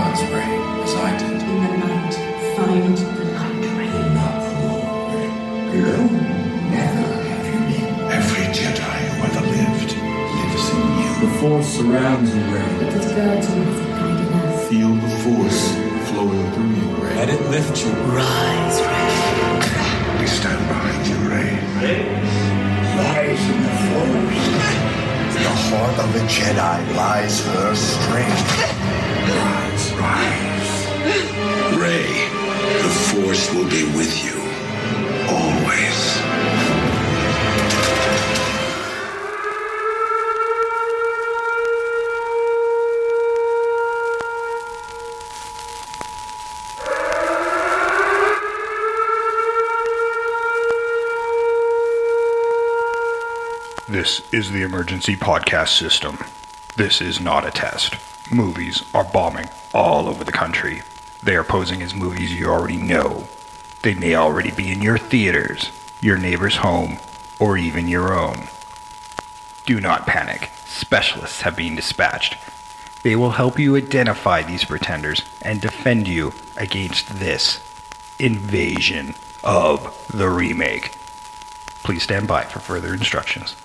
balance, Rey, as I did. In the night, find the light, Rey. Not alone, Rey. Alone? Never have you been. Every Jedi who ever lived lives in you. The Force surrounds you, Rey. But the skeleton has guided us. Feel the Force flowing through you, Rey. Let it lift you. Rise, Rey. We stand behind you, Rey. Lies in the Force. In the heart of a Jedi lies her strength. Rise. Rey, the Force will be with you. Always. This is the emergency podcast system. This is not a test. Movies are bombing all over the country. They are posing as movies you already know. They may already be in your theaters, your neighbor's home, or even your own. Do not panic. Specialists have been dispatched. They will help you identify these pretenders and defend you against this invasion of the remake. Please stand by for further instructions.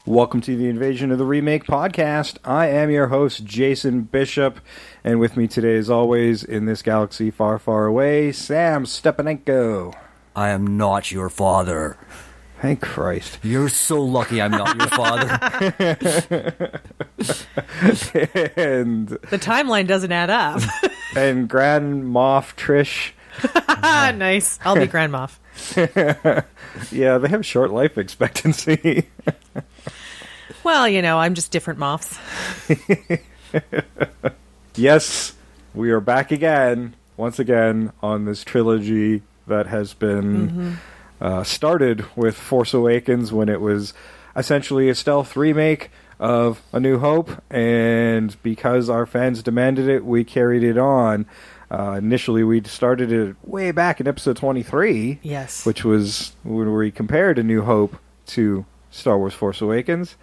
Welcome to the Invasion of the Remake podcast. I am your host, Jason Bishop, and with me today, as always, in this galaxy far, far away, Sam Stepanenko. I am not your father. Thank Christ. You're so lucky I'm not your father. And the timeline doesn't add up. and Grand Moff Trish. Nice. I'll be Grand Moff. Yeah, they have short life expectancy. Well, you know, I'm just different moths. Yes, we are back again, once again, on this trilogy that has been started with Force Awakens when it was essentially a stealth remake of A New Hope, and because our fans demanded it, we carried it on. Initially, we started it way back in episode 23, yes, which was when we compared A New Hope to Star Wars Force Awakens,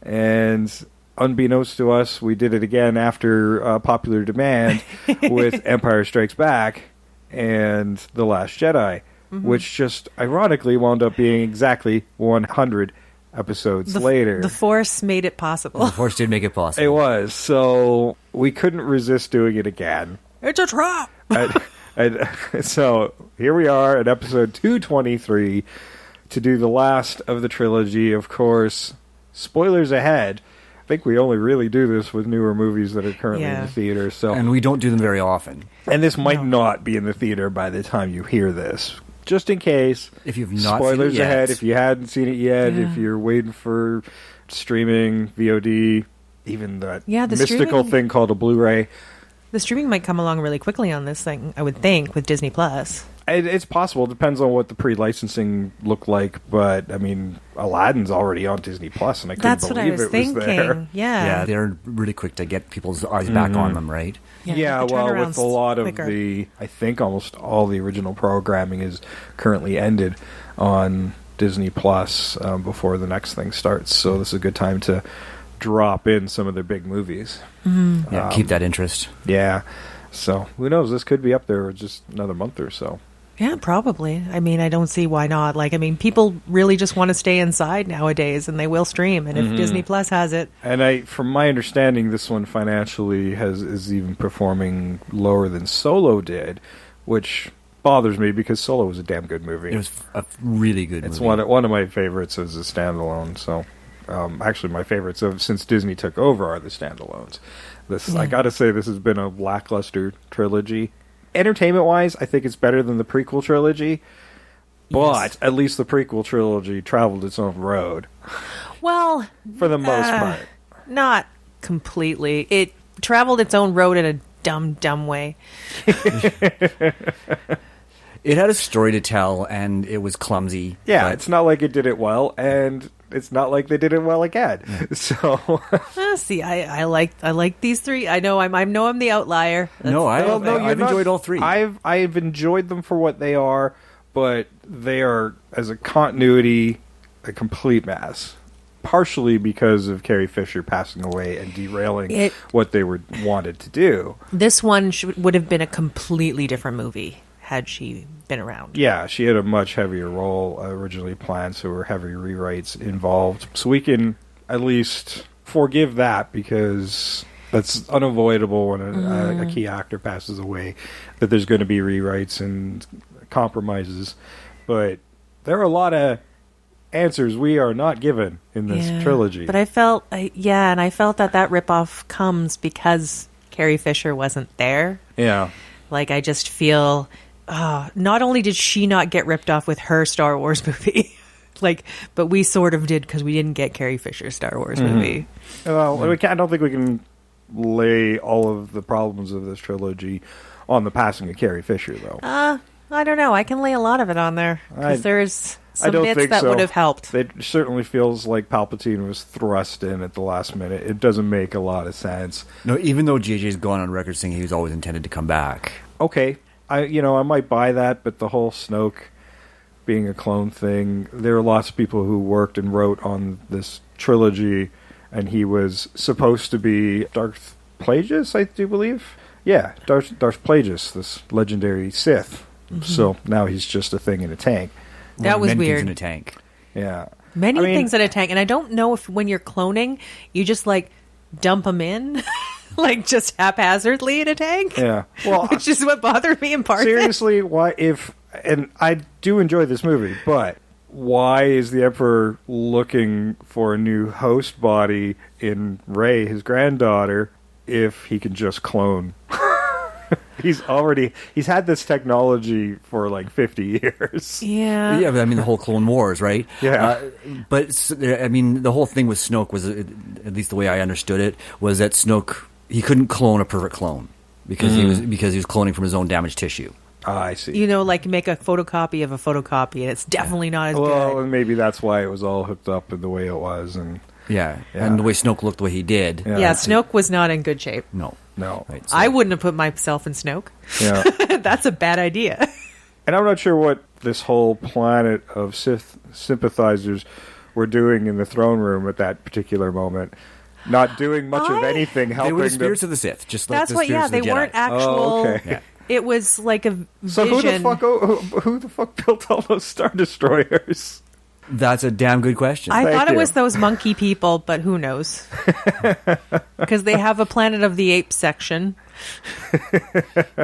and unbeknownst to us, we did it again after popular demand with Empire Strikes Back and The Last Jedi, which just ironically wound up being exactly 100 episodes later. The Force made it possible. The Force did make it possible. It was, so we couldn't resist doing it again. It's a trap! and so here we are at episode 223 to do the last of the trilogy. Of course, spoilers ahead. I think we only really do this with newer movies that are currently in the theater. So, and we don't do them very often. And this might not be in the theater by the time you hear this. Just in case. If you've not spoilers seen it yet. ahead. If you hadn't seen it yet. Yeah. If you're waiting for streaming, VOD, even that the mystical streaming thing called a Blu-ray. The streaming might come along really quickly on this thing, I would think, with Disney Plus. It's possible. It depends on what the pre-licensing looked like. But, I mean, Aladdin's already on Disney Plus, and I couldn't That's what I believe was it thinking. was there. Yeah. They're really quick to get people's eyes back on them, right? Yeah, the well, turnaround's with a lot of quicker. I think almost all the original programming is currently ended on Disney Plus before the next thing starts. So this is a good time to drop in some of their big movies. Yeah, keep that interest. Yeah. So who knows? This could be up there just another month or so. Yeah, probably. I mean, I don't see why not. Like, I mean, people really just want to stay inside nowadays, and they will stream. And if Disney Plus has it, And from my understanding, this one financially is even performing lower than Solo did, which bothers me because Solo was a damn good movie. It was a really good It's movie. one of my favorites as a standalone. So, actually, my favorites since Disney took over are the standalones. I gotta say, this has been a lackluster trilogy. Entertainment-wise, I think it's better than the prequel trilogy, but at least the prequel trilogy traveled its own road. well, For the most part. not completely. It traveled its own road in a dumb way. It had a story to tell, and it was clumsy. Yeah, but it's not like it did it well, and it's not like they did it well again. So, See, I like these three. I know I'm the outlier. no, Well, no, you're I've not- enjoyed all three. I've enjoyed them for what they are, but they are, as a continuity, a complete mess. partially because of Carrie Fisher passing away and derailing what they wanted to do. This one would have been a completely different movie had she been around. Yeah, she had a much heavier role originally planned, so there were heavy rewrites involved. So we can at least forgive that because that's unavoidable when a key actor passes away, that there's going to be rewrites and compromises. But there are a lot of answers we are not given in this trilogy. But I felt, that ripoff comes because Carrie Fisher wasn't there. Yeah. Like, I just feel, not only did she not get ripped off with her Star Wars movie, but we sort of did because we didn't get Carrie Fisher's Star Wars movie. Well, I don't think we can lay all of the problems of this trilogy on the passing of Carrie Fisher, though. I don't know. I can lay a lot of it on there because there's some bits that would have helped. It certainly feels like Palpatine was thrust in at the last minute. It doesn't make a lot of sense. No, even though JJ's gone on record saying he was always intended to come back. Okay, I might buy that, but the whole Snoke being a clone thing, there are lots of people who worked and wrote on this trilogy, and he was supposed to be Darth Plagueis, I do believe. Yeah, Darth Plagueis, this legendary Sith. Mm-hmm. So now he's just a thing in a tank. That was weird. Things in a tank. Yeah. Many things in a tank. And I don't know if when you're cloning, you just dump them in, just haphazardly in a tank. Yeah. Well, which is what bothered me in part. Seriously, why and I do enjoy this movie, but why is the Emperor looking for a new host body in Rey, his granddaughter, if he can just clone? He's had this technology for 50 years. Yeah. Yeah, but the whole Clone Wars, right? Yeah. But the whole thing with Snoke was, at least the way I understood it, was that Snoke, he couldn't clone a perfect clone because he was cloning from his own damaged tissue. I see. Make a photocopy of a photocopy, and it's definitely not as good. Well, and maybe that's why it was all hooked up in the way it was, and and the way Snoke looked the way he did. Yeah, Snoke was not in good shape. No. Right, so. I wouldn't have put myself in Snoke. Yeah. That's a bad idea. And I'm not sure what this whole planet of Sith sympathizers were doing in the throne room at that particular moment. Not doing much of anything, helping. They were the spirits of the Sith, just like that's the spirits of the they Jedi. weren't actual. Oh, okay. Yeah. It was like a vision. So who the fuck built all those Star Destroyers? That's a damn good question. I thought it was those monkey people, but who knows? Because they have a Planet of the Apes section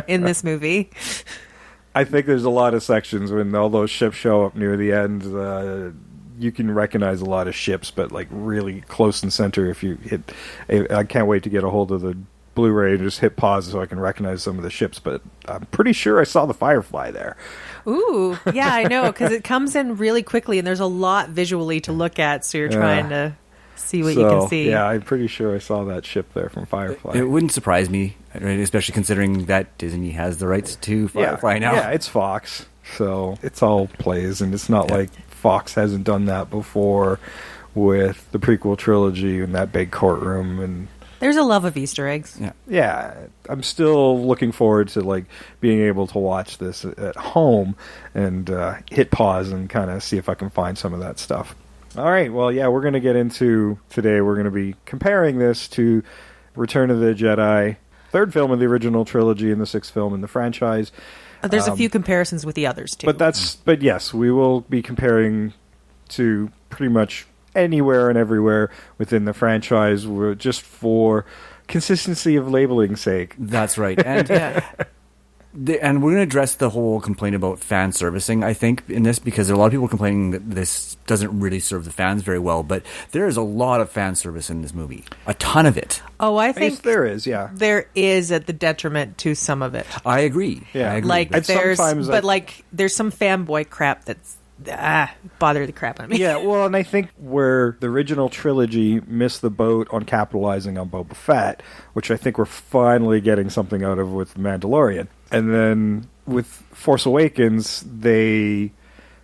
in this movie. I think there's a lot of sections when all those ships show up near the end. You can recognize a lot of ships, but really close and center. If you hit, I can't wait to get a hold of the Blu-ray and just hit pause so I can recognize some of the ships. But I'm pretty sure I saw the Firefly there. Ooh, yeah, I know, because it comes in really quickly, and there's a lot visually to look at, so you're trying to see what you can see. Yeah, I'm pretty sure I saw that ship there from Firefly. It wouldn't surprise me, especially considering that Disney has the rights to Firefly now. Yeah, it's Fox, so it's all plays, and it's not like Fox hasn't done that before with the prequel trilogy and that big courtroom and... There's a love of Easter eggs. Yeah, I'm still looking forward to being able to watch this at home and hit pause and kind of see if I can find some of that stuff. All right, well, we're going to get into today. We're going to be comparing this to Return of the Jedi, third film of the original trilogy and the sixth film in the franchise. There's a few comparisons with the others too. But yes, we will be comparing to pretty much anywhere and everywhere within the franchise, just for consistency of labeling sake. That's right. And and we're going to address the whole complaint about fan servicing, I think, in this, because there are a lot of people complaining that this doesn't really serve the fans very well, but there is a lot of fan service in this movie. A ton of it. Oh, I think there is, yeah. There is at the detriment to some of it. I agree. Yeah. I agree. There's some fanboy crap that's bother the crap out of me. Yeah, well, and I think where the original trilogy missed the boat on capitalizing on Boba Fett, which I think we're finally getting something out of with Mandalorian. And then with Force Awakens, they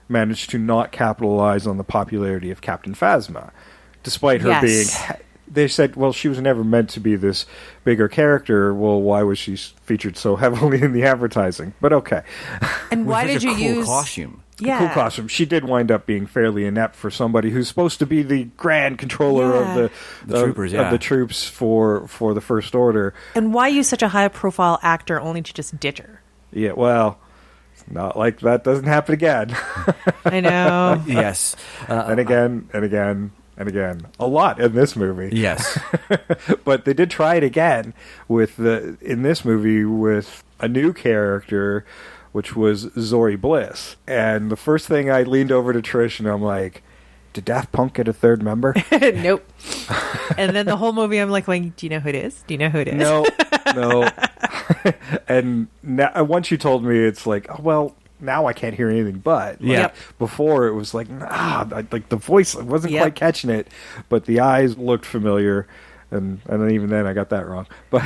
managed to not capitalize on the popularity of Captain Phasma, despite her being... They said, well, she was never meant to be this bigger character. Well, why was she featured so heavily in the advertising? But okay. And why did you use... costume? Yeah. cool costume. She did wind up being fairly inept for somebody who's supposed to be the grand controller of The troopers, of the troops for the First Order. And why use such a high-profile actor only to just ditch her? Yeah, well, it's not like that doesn't happen again. I know. Yes. And again, and again, and again. A lot in this movie. Yes. But they did try it again in this movie with a new character, which was Zori Bliss. And the first thing I leaned over to Trish and I'm like, did Daft Punk get a third member? Nope. And then the whole movie, I'm like, going, do you know who it is? Do you know who it is? No. And now, once you told me, it's like, oh, well, now I can't hear anything but. Like, Yep. Before it was like, like the voice, I wasn't quite catching it, but the eyes looked familiar. And then even then I got that wrong. But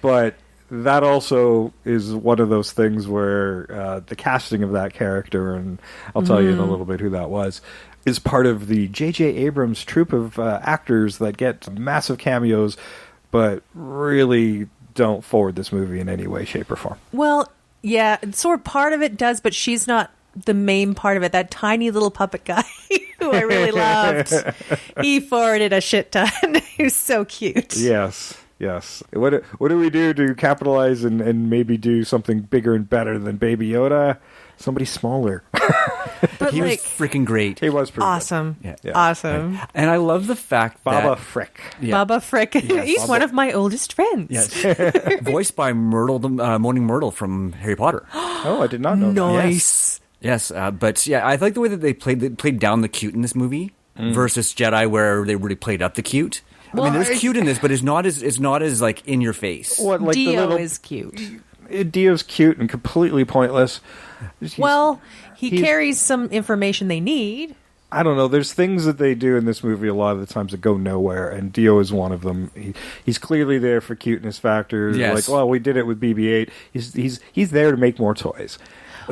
but that also is one of those things where the casting of that character, and I'll tell you in a little bit who that was, is part of the J.J. Abrams troupe of actors that get massive cameos, but really don't forward this movie in any way, shape, or form. Well, yeah, sort of part of it does, but she's not the main part of it. That tiny little puppet guy who I really loved, he forwarded a shit ton. He was so cute. Yes. What do we do to capitalize and maybe do something bigger and better than Baby Yoda? Somebody smaller. But He was like, freaking great. He was pretty awesome. Yeah. Awesome. And I love the fact good. Baba that... Frick. Yeah. Baba Frick. He's Baba. one of my oldest friends. Yes. Voiced by Myrtle, Moaning Myrtle from Harry Potter. Oh, I did not know that. Nice. Yes, but yeah, I like the way that they played down the cute in this movie versus Jedi, where they really played up the cute. Well, I mean, there's cute in this, but it's not as like in your face. What, like the Dio little, is cute. Dio's cute and completely pointless. He he's- carries some information they need. I don't know. There's things that they do in this movie a lot of the times that go nowhere, and Dio is one of them. He's clearly there for cuteness factors. Yes. Like, well, we did it with BB-8. He's there to make more toys.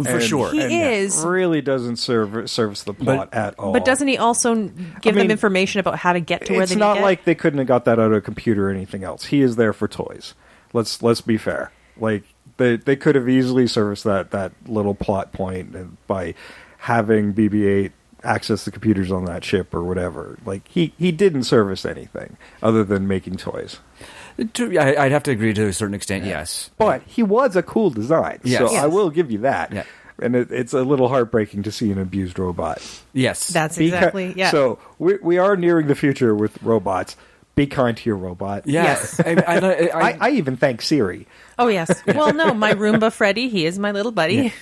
For sure. He And is. really doesn't service the plot at all. But doesn't he also give them mean, information about how to get to where It's they not need to like they couldn't have got that out of a computer or anything else. He is there for toys. Let's be fair. Like they could have easily serviced that little plot point by having BB-8 access the computers on that ship or whatever. Like he didn't service anything other than making toys. I'd have to agree to a certain extent, yes. But he was a cool design, Yes. so Yes. I will give you that. Yeah. And it's a little heartbreaking to see an abused robot. Yes. That's exactly, yeah. So we are nearing the future with robots. Be kind to your robot. Yes. I even thank Siri. Oh, yes. Well, no, my Roomba Freddy, he is my little buddy.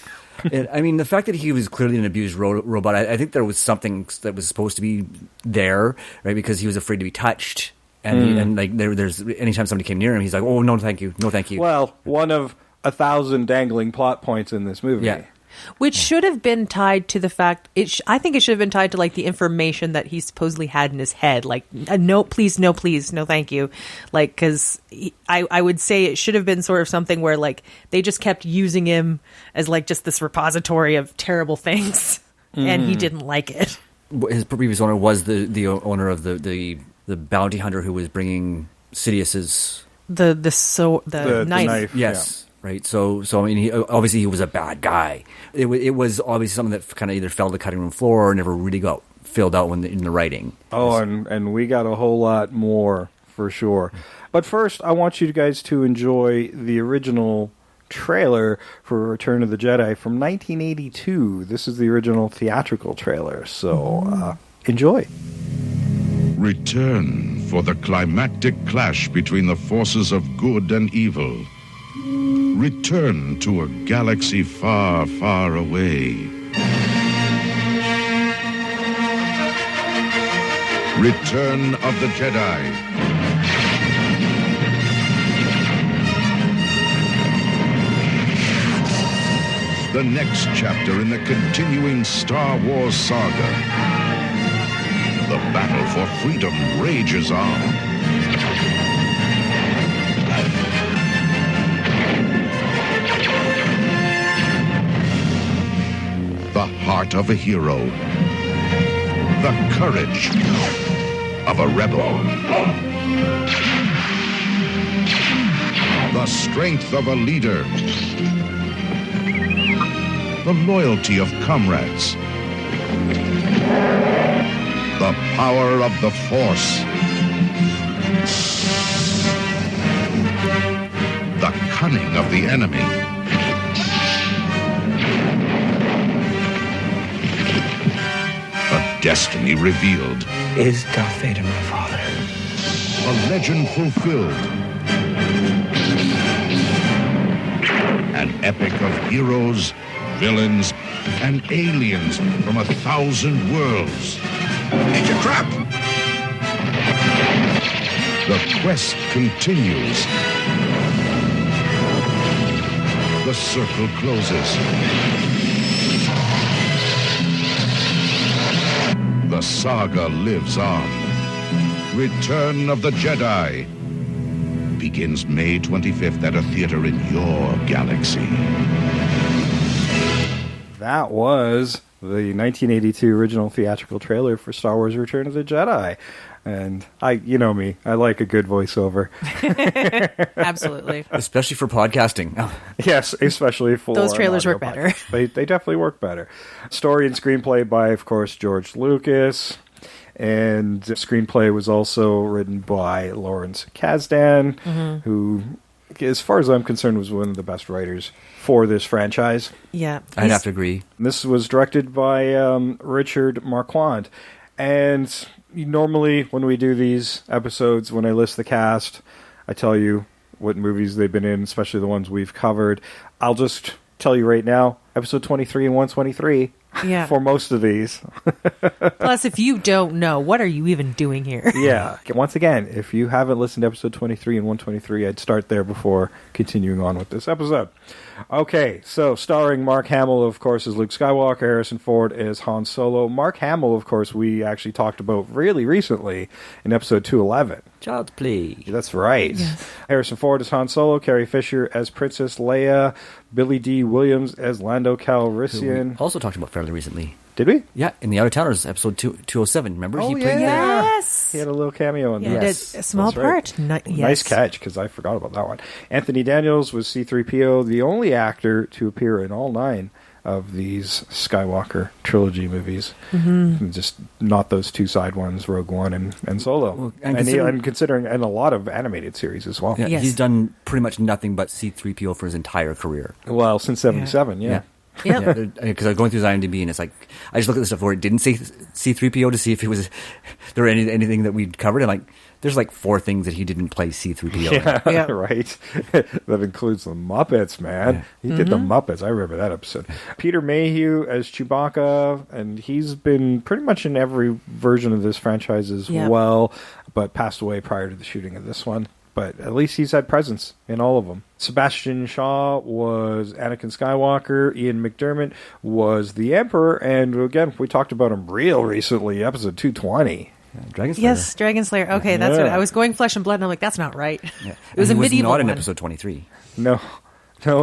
I mean, the fact that he was clearly an abused robot, I think there was something that was supposed to be there, right? Because he was afraid to be touched. And like there's anytime somebody came near him, he's like, "Oh, no, thank you, no, thank you." Well, one of 1,000 dangling plot points in this movie. Yeah. Which should have been tied to the fact, I think it should have been tied to like the information that he supposedly had in his head. Like, no, please, no, thank you. Like, because I would say it should have been sort of something where like they just kept using him as like just this repository of terrible things. And he didn't like it. His previous owner was the owner of the bounty hunter who was bringing Sidious's The knife. knife. yes. Right, so I mean, obviously he was a bad guy. It was obviously something that kind of either fell to the cutting room floor or never really got filled out in the writing. Oh, and we got a whole lot more for sure. But first, I want you guys to enjoy the original trailer for Return of the Jedi from 1982. This is the original theatrical trailer, so enjoy. Return for the climactic clash between the forces of good and evil. Return to a galaxy far, far away. Return of the Jedi. The next chapter in the continuing Star Wars saga. The battle for freedom rages on. The heart of a hero. The courage of a rebel. The strength of a leader. the loyalty of comrades, the power of the Force, the cunning of the enemy, a destiny revealed, Is Darth Vader my father? a legend fulfilled, an epic of heroes, villains, and aliens from 1,000 worlds. It's a trap! The quest continues. The circle closes. The saga lives on. Return of the Jedi begins May 25th at a theater in your galaxy. That was the 1982 original theatrical trailer for Star Wars Return of the Jedi. And you know me, I like a good voiceover. Absolutely. Especially for podcasting. Yes, especially for Those trailers an work audio better. podcast. They definitely work better. Story and screenplay by, of course, George Lucas. And screenplay was also written by Lawrence Kasdan, who, as far as I'm concerned, was one of the best writers for this franchise. Yeah. I'd have to agree. This was directed by Richard Marquand. And normally when we do these episodes, when I list the cast, I tell you what movies they've been in, especially the ones we've covered. I'll just tell you right now, episode 23 and 123 Yeah. for most of these. Plus, if you don't know, what are you even doing here? Yeah. Once again, if you haven't listened to episode 23 and 123, I'd start there before continuing on with this episode. Okay, so starring Mark Hamill, of course, as Luke Skywalker, Harrison Ford as Han Solo. Mark Hamill, of course, we actually talked about really recently in episode 211. Child's play. That's right. Yes. Harrison Ford as Han Solo, Carrie Fisher as Princess Leia, Billy D. Williams as Lando Who we Calrissian. also talked about fairly recently. Did we? Yeah, in the IOTR episode 207. Remember? Oh, He played yeah. Yes. He had a little cameo in Yeah, there. did Yes, a small that's right. part. Yes. Nice catch, because I forgot about that one. Anthony Daniels was C-3PO, the only actor to appear in all 9 of these Skywalker trilogy movies. Mm-hmm. Just not those 2 side ones, Rogue One and Solo. Well, and considering and a lot of animated series as well. Yeah, Yes. He's done pretty much nothing but C-3PO for his entire career. Well, since 77, yeah. Yep. Because I was going through his IMDb and it's like, I just look at the stuff where it didn't say C-3PO to see if it was, there were anything that we'd covered. And like, there's like 4 things that he didn't play C-3PO. Yeah, Yeah. right. That includes the Muppets, man. He did the Muppets. I remember that episode. Peter Mayhew as Chewbacca, and he's been pretty much in every version of this franchise as Yeah. well, but passed away prior to the shooting of this one. But at least he's had presence in all of them. Sebastian Shaw was Anakin Skywalker. Ian McDiarmid was the Emperor. And again, we talked about him real recently, episode 220. Dragon Slayer. Yes, Dragon Slayer. Okay, that's Yeah. what I was going flesh and blood, and I'm like, that's not right. Yeah. It was And a he medieval not in one. episode 23. No,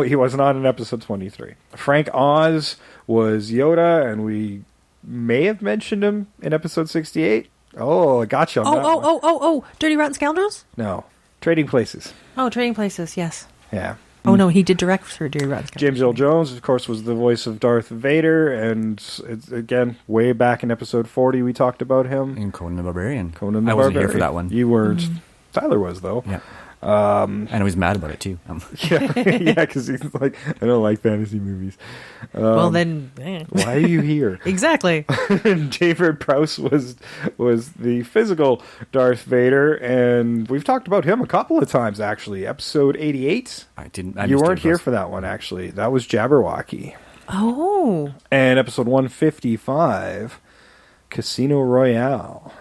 he was not in episode 23. Frank Oz was Yoda, and we may have mentioned him in episode 68. Oh, I got you on that one. Oh, Dirty Rotten Scoundrels? No. Trading Places. Oh, Trading Places, yes. Yeah. Oh, no, he did direct for Dirty Rotten Scoundrels. James Earl Jones, of course, was the voice of Darth Vader, and it's, again, way back in episode 40, we talked about him. And Conan the Barbarian. Conan the I wasn't Barbarian. here for that one. You weren't. Tyler was, though. Yeah. And I was mad about it too. Yeah, because he's like, I don't like fantasy movies. Well, then, Why are you here? exactly. David Prowse was the physical Darth Vader, and we've talked about him a couple of times, actually. Episode 88. I didn't. You weren't here for that one, actually. That was Jabberwocky. Oh. And episode 155, Casino Royale.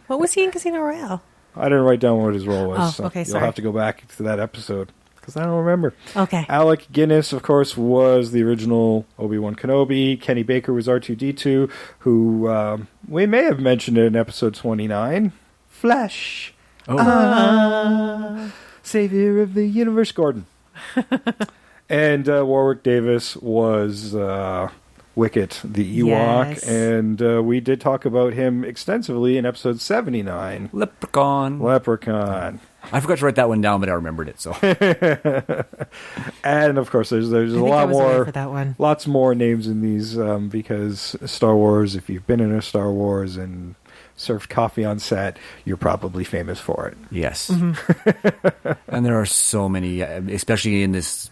What was he in Casino Royale? I didn't write down what his role was. Oh, okay, You'll sorry. have to go back to that episode, because I don't remember. Okay. Alec Guinness, of course, was the original Obi-Wan Kenobi. Kenny Baker was R2-D2, who we may have mentioned in episode 29. Flash. Oh. Savior of the universe, Gordon. And Warwick Davis was Wicket, the Ewok. Yes. And we did talk about him extensively in episode 79. Leprechaun. Leprechaun. I forgot to write that one down, but I remembered it. So, And of course, there's a I think lot I was away more for that one. lots more names in these because Star Wars. If you've been in a Star Wars and served coffee on set, you're probably famous for it. yes. And there are so many, especially in this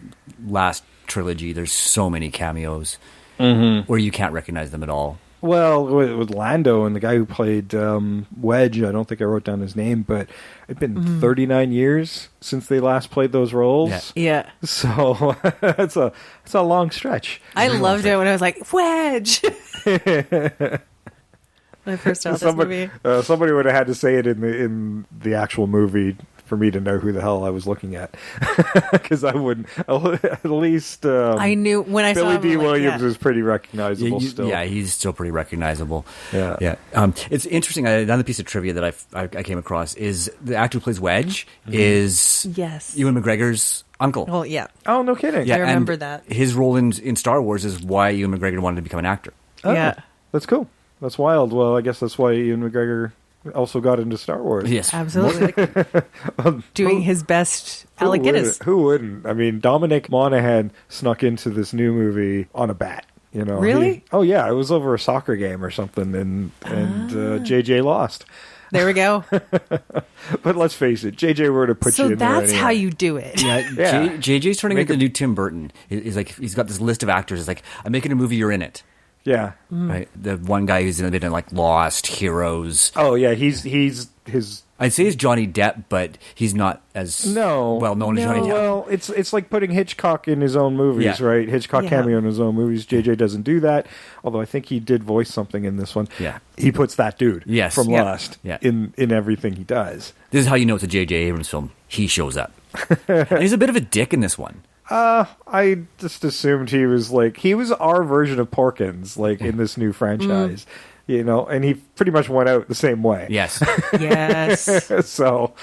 last trilogy. There's so many cameos where you can't recognize them at all. Well, with Lando and the guy who played Wedge, I don't think I wrote down his name, but it'd been 39 years since they last played those roles. Yeah. So it's a long stretch. I loved it when I was like, Wedge! When I first saw this movie. Somebody would have had to say it in the actual movie for me to know who the hell I was looking at, because I wouldn't. At least I knew when I saw Billy him. D. I'm like, Williams yeah. is pretty recognizable still. Yeah, he's still pretty recognizable. Yeah. It's interesting. Another piece of trivia that I came across is the actor who plays Wedge is Yes. Ewan McGregor's uncle. Well, yeah. Oh, no kidding. I remember and that. His role in Star Wars is why Ewan McGregor wanted to become an actor. Oh, Yeah. that's cool. That's wild. Well, I guess that's why Ewan McGregor also got into Star Wars. Yes, Absolutely. Doing his best Alec Guinness. Who wouldn't? I mean, Dominic Monaghan snuck into this new movie on a bat. You know? Really? Oh yeah, it was over a soccer game or something, and JJ lost. There we go. But let's face it, JJ were to put you So in there that's anyway. how you do it. Yeah, Yeah. JJ's turning Make into the new Tim Burton. He's like he's got this list of actors. It's like I'm making a movie, you're in it. Yeah. Right, the one guy who's been in like Lost, Heroes. Oh yeah, he's his. I'd say he's Johnny Depp, but he's not as well known as Johnny Depp. Well, it's like putting Hitchcock in his own movies, Yeah. right? Hitchcock Yeah. cameo in his own movies. JJ doesn't do that, although I think he did voice something in this one. Yeah. He puts that dude Yes. from Yeah. Lost Yeah. in everything he does. This is how you know it's a J.J. Abrams film. He shows up. And he's a bit of a dick in this one. I just assumed he was our version of Porkins, like in this new franchise, you know, and he pretty much went out the same way. Yes. Yes. So,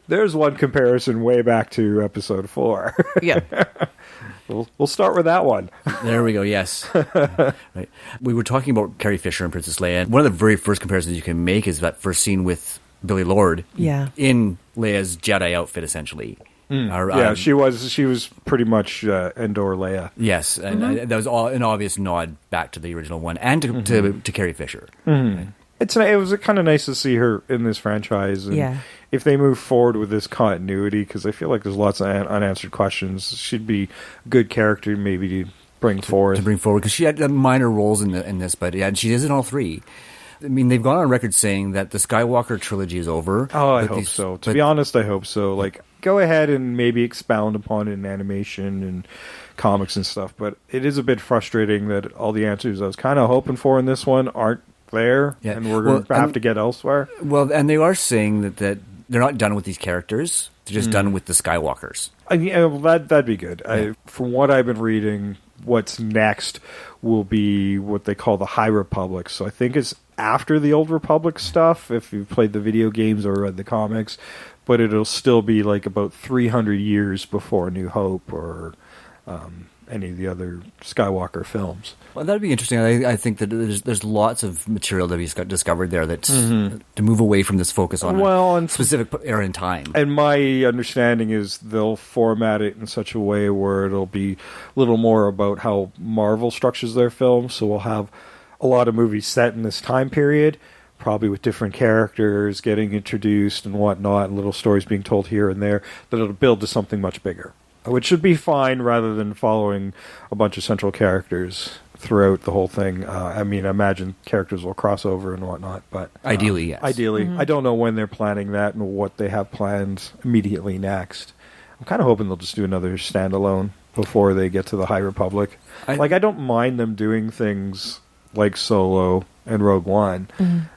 there's one comparison way back to episode 4. Yeah. We'll start with that one. There we go. Yes. Right. We were talking about Carrie Fisher and Princess Leia. One of the very first comparisons you can make is that first scene with Billie Lourd. Yeah. In Leia's Jedi outfit, essentially. Yeah, she was pretty much Endor Leia. Yes, and that was an obvious nod back to the original one and to Carrie Fisher. Right? It was kind of nice to see her in this franchise. And Yeah. if they move forward with this continuity, because I feel like there's lots of unanswered questions, she'd be a good character maybe to bring forward. To bring forward, because she had minor roles in this, but yeah, and she is in all three. I mean, they've gone on record saying that the Skywalker trilogy is over. Oh, I hope so. To be honest, I hope so. Like, go ahead and maybe expound upon it in animation and comics and stuff. But it is a bit frustrating that all the answers I was kind of hoping for in this one aren't there, Yeah. and we're going to have to get elsewhere. Well, and they are saying that they're not done with these characters; they're just done with the Skywalkers. Yeah, well, that'd be good. From what I've been reading, what's next will be what they call the High Republic. So I think it's after the Old Republic stuff, if you've played the video games or read the comics, but it'll still be like about 300 years before New Hope or any of the other Skywalker films. Well, that'd be interesting. I think that there's lots of material that we've got discovered there that's to move away from this focus on a specific era in time. And my understanding is they'll format it in such a way where it'll be a little more about how Marvel structures their films. So we'll have a lot of movies set in this time period, probably with different characters getting introduced and whatnot, and little stories being told here and there, that it'll build to something much bigger, which should be fine rather than following a bunch of central characters throughout the whole thing. I mean, I imagine characters will cross over and whatnot, but Ideally, yes. Ideally. I don't know when they're planning that and what they have planned immediately next. I'm kind of hoping they'll just do another standalone before they get to the High Republic. I don't mind them doing things like Solo and Rogue One,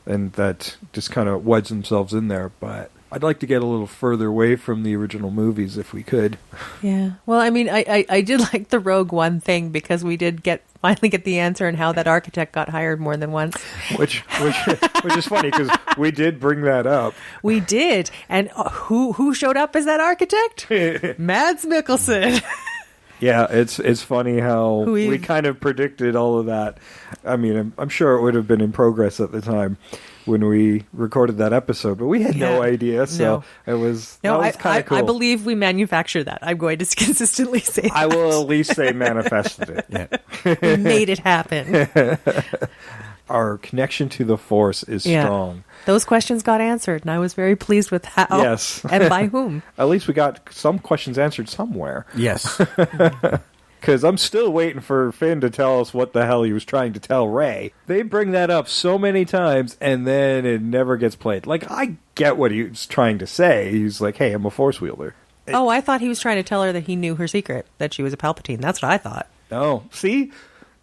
and that just kind of wedge themselves in there, but I'd like to get a little further away from the original movies if we could. Yeah. Well, I mean, I did like the Rogue One thing because we did finally get the answer on how that architect got hired more than once. Which is funny because we did bring that up. We did. And who showed up as that architect? Mads Mikkelsen. Yeah, it's funny how we we kind of predicted all of that. I mean, I'm sure it would have been in progress at the time. when we recorded that episode, but we had no Yeah. idea. So it was No, that was kind of cool. I believe we manufactured that. I'm going to consistently say that. I will at least say manifested it. Yeah. We made it happen. Our connection to the Force is strong. Those questions got answered, and I was very pleased with how Yes. and by whom. At least we got some questions answered somewhere. Yes. Because I'm still waiting for Finn to tell us what the hell he was trying to tell Rey. They bring that up so many times, and then it never gets played. Like, I get what he was trying to say. He's like, hey, I'm a Force wielder. Oh, I thought he was trying to tell her that he knew her secret, that she was a Palpatine. That's what I thought. Oh, see?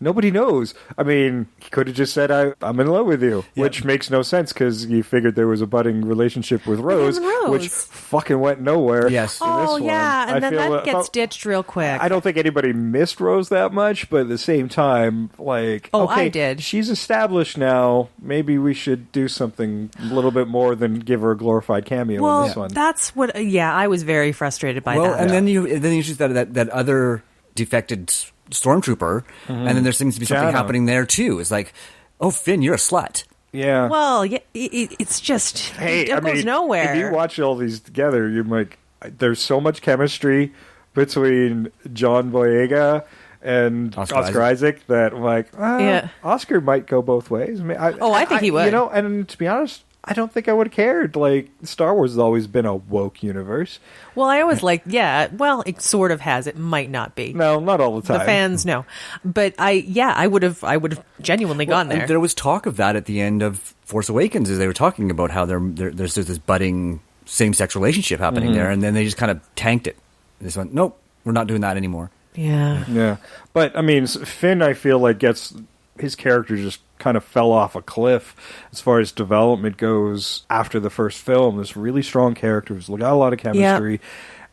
Nobody knows. I mean, he could have just said, I'm in love with you, which makes no sense because you figured there was a budding relationship with Rose, him and Rose. which fucking went nowhere. Yes. in this Oh, one. yeah, I and then feel that gets ditched real quick. I don't think anybody missed Rose that much, but at the same time, like, Oh, okay, I did. She's established now. Maybe we should do something a little bit more than give her a glorified cameo in this Well, one. that's what. Yeah, I was very frustrated by Well, that. and then you choose that other defected stormtrooper, and then there seems to be something Jana. happening there too. It's like, oh, Finn, you're a slut. Yeah. Well, yeah, it's just Hey, it goes nowhere. If you watch all these together, you're like, there's so much chemistry between John Boyega and Oscar Isaac that I'm like, Yeah. Oscar might go both ways. I mean, I think he would. You know, and to be honest, I don't think I would have cared. Like, Star Wars has always been a woke universe. Well, I always like, well, it sort of has. It might not be. No, not all the time. The fans know, but I would have genuinely gone there. There was talk of that at the end of Force Awakens, as they were talking about how there's this budding same-sex relationship happening there, and then they just kind of tanked it. They just went, nope, we're not doing that anymore. Yeah. Yeah. But, I mean, Finn, I feel like his character just kind of fell off a cliff as far as development goes after the first film. This really strong character who's got a lot of chemistry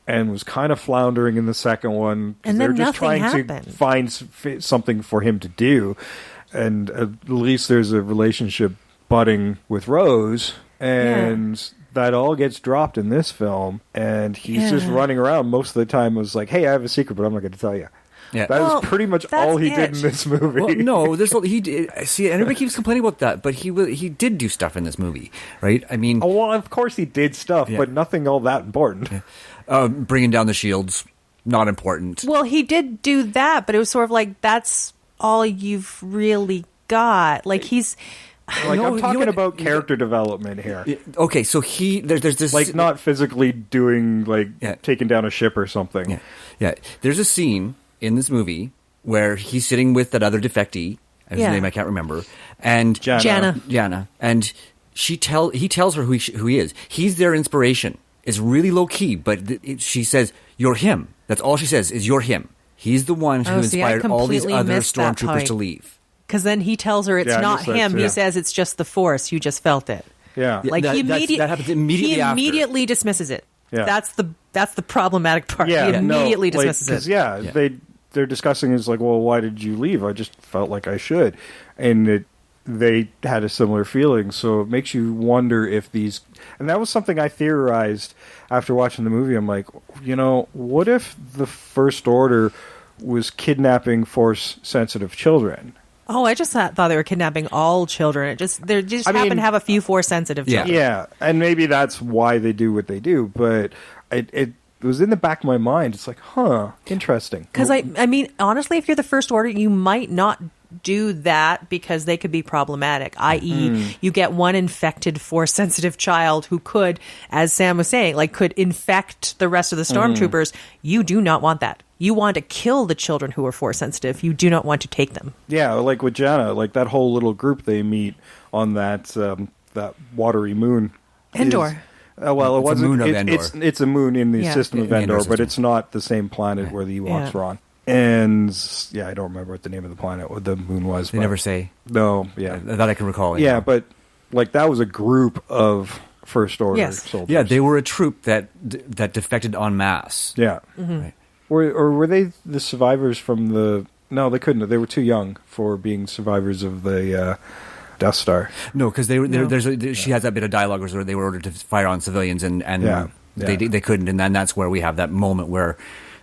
and was kind of floundering in the second one. And they're then just nothing trying happened. to find something for him to do. And at least there's a relationship budding with Rose, and that all gets dropped in this film, and he's just running around most of the time. Was like, hey, I have a secret, but I'm not going to tell you. Yeah. That is pretty much all he did in this movie. Well, no, he did. See, everybody keeps complaining about that, but he did do stuff in this movie, right? I mean, Oh, well, of course he did stuff, but nothing all that important. bringing down the shields, not important. Well, he did do that, but it was sort of like that's all you've really got. Like he's. Like, No, I'm you talking would- about character development here. Okay, so there's this Like, not physically doing, like, Yeah. taking down a ship or something. Yeah, there's a scene in this movie where he's sitting with that other defectee, whose Yeah. name I can't remember, and Jana. and he tells her who he is. He's their inspiration. It's really low key, but she says, "You're him." That's all she says is, "You're him." He's the one who see, I inspired all these completely other missed that stormtroopers point. to leave. Because then he tells her it's Yeah, I not missed that him. too. He Yeah. says it's just the Force. You just felt it. Yeah. Like that happens immediately He after. immediately dismisses it. Yeah. That's the problematic part. Yeah, he immediately dismisses because, it. they're discussing is like, well, why did you leave? I just felt like I should, and they had a similar feeling. So it makes you wonder if these, and that was something I theorized after watching the movie. I'm like, what if the First Order was kidnapping Force-sensitive children? Oh, I just thought they were kidnapping all children. They just happen to have a few Force sensitive children. Yeah, and maybe that's why they do what they do. But it was in the back of my mind. It's like, interesting. Because I mean, honestly, if you're the First Order, you might not do that because they could be problematic. I.e., you get one infected Force sensitive child who could, as Sam was saying, could infect the rest of the stormtroopers. You do not want that. You want to kill the children who are Force sensitive. You do not want to take them. Yeah, like with Jana, like that whole little group they meet on that watery moon. Endor. Well, it It's a wasn't. moon of Endor. It's a moon in the system of In the Endor, Endor but system. it's not the same planet where the Ewoks Yeah. were on. And I don't remember what the name of the planet, what the moon was. They but- never say. No, yeah, That I can recall. yeah, but like that was a group of First Order Yes. soldiers. Yeah, they were a troop that defected en masse. Yeah. Right. Were they the survivors from the? No, they couldn't. They were too young for being survivors of the Death Star. No, because she has that bit of dialogue where they were ordered to fire on civilians, and Yeah. they couldn't, and then that's where we have that moment where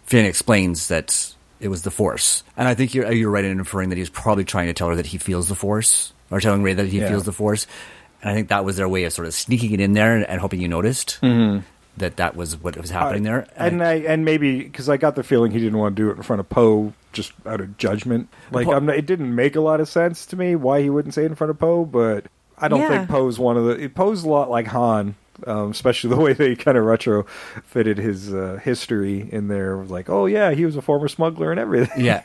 Finn explains that it was the Force, and I think you're right in inferring that he's probably trying to tell her that he feels the Force, or telling Rey that he Yeah. feels the Force. And I think that was their way of sort of sneaking it in there and hoping you noticed that was what was happening there. And maybe because I got the feeling he didn't want to do it in front of Poe just out of judgment. Like it didn't make a lot of sense to me why he wouldn't say it in front of Poe, but I don't think Poe's Poe's a lot like Han. Especially the way they kind of retrofitted his history in there. Like, oh yeah, he was a former smuggler and everything. Yeah.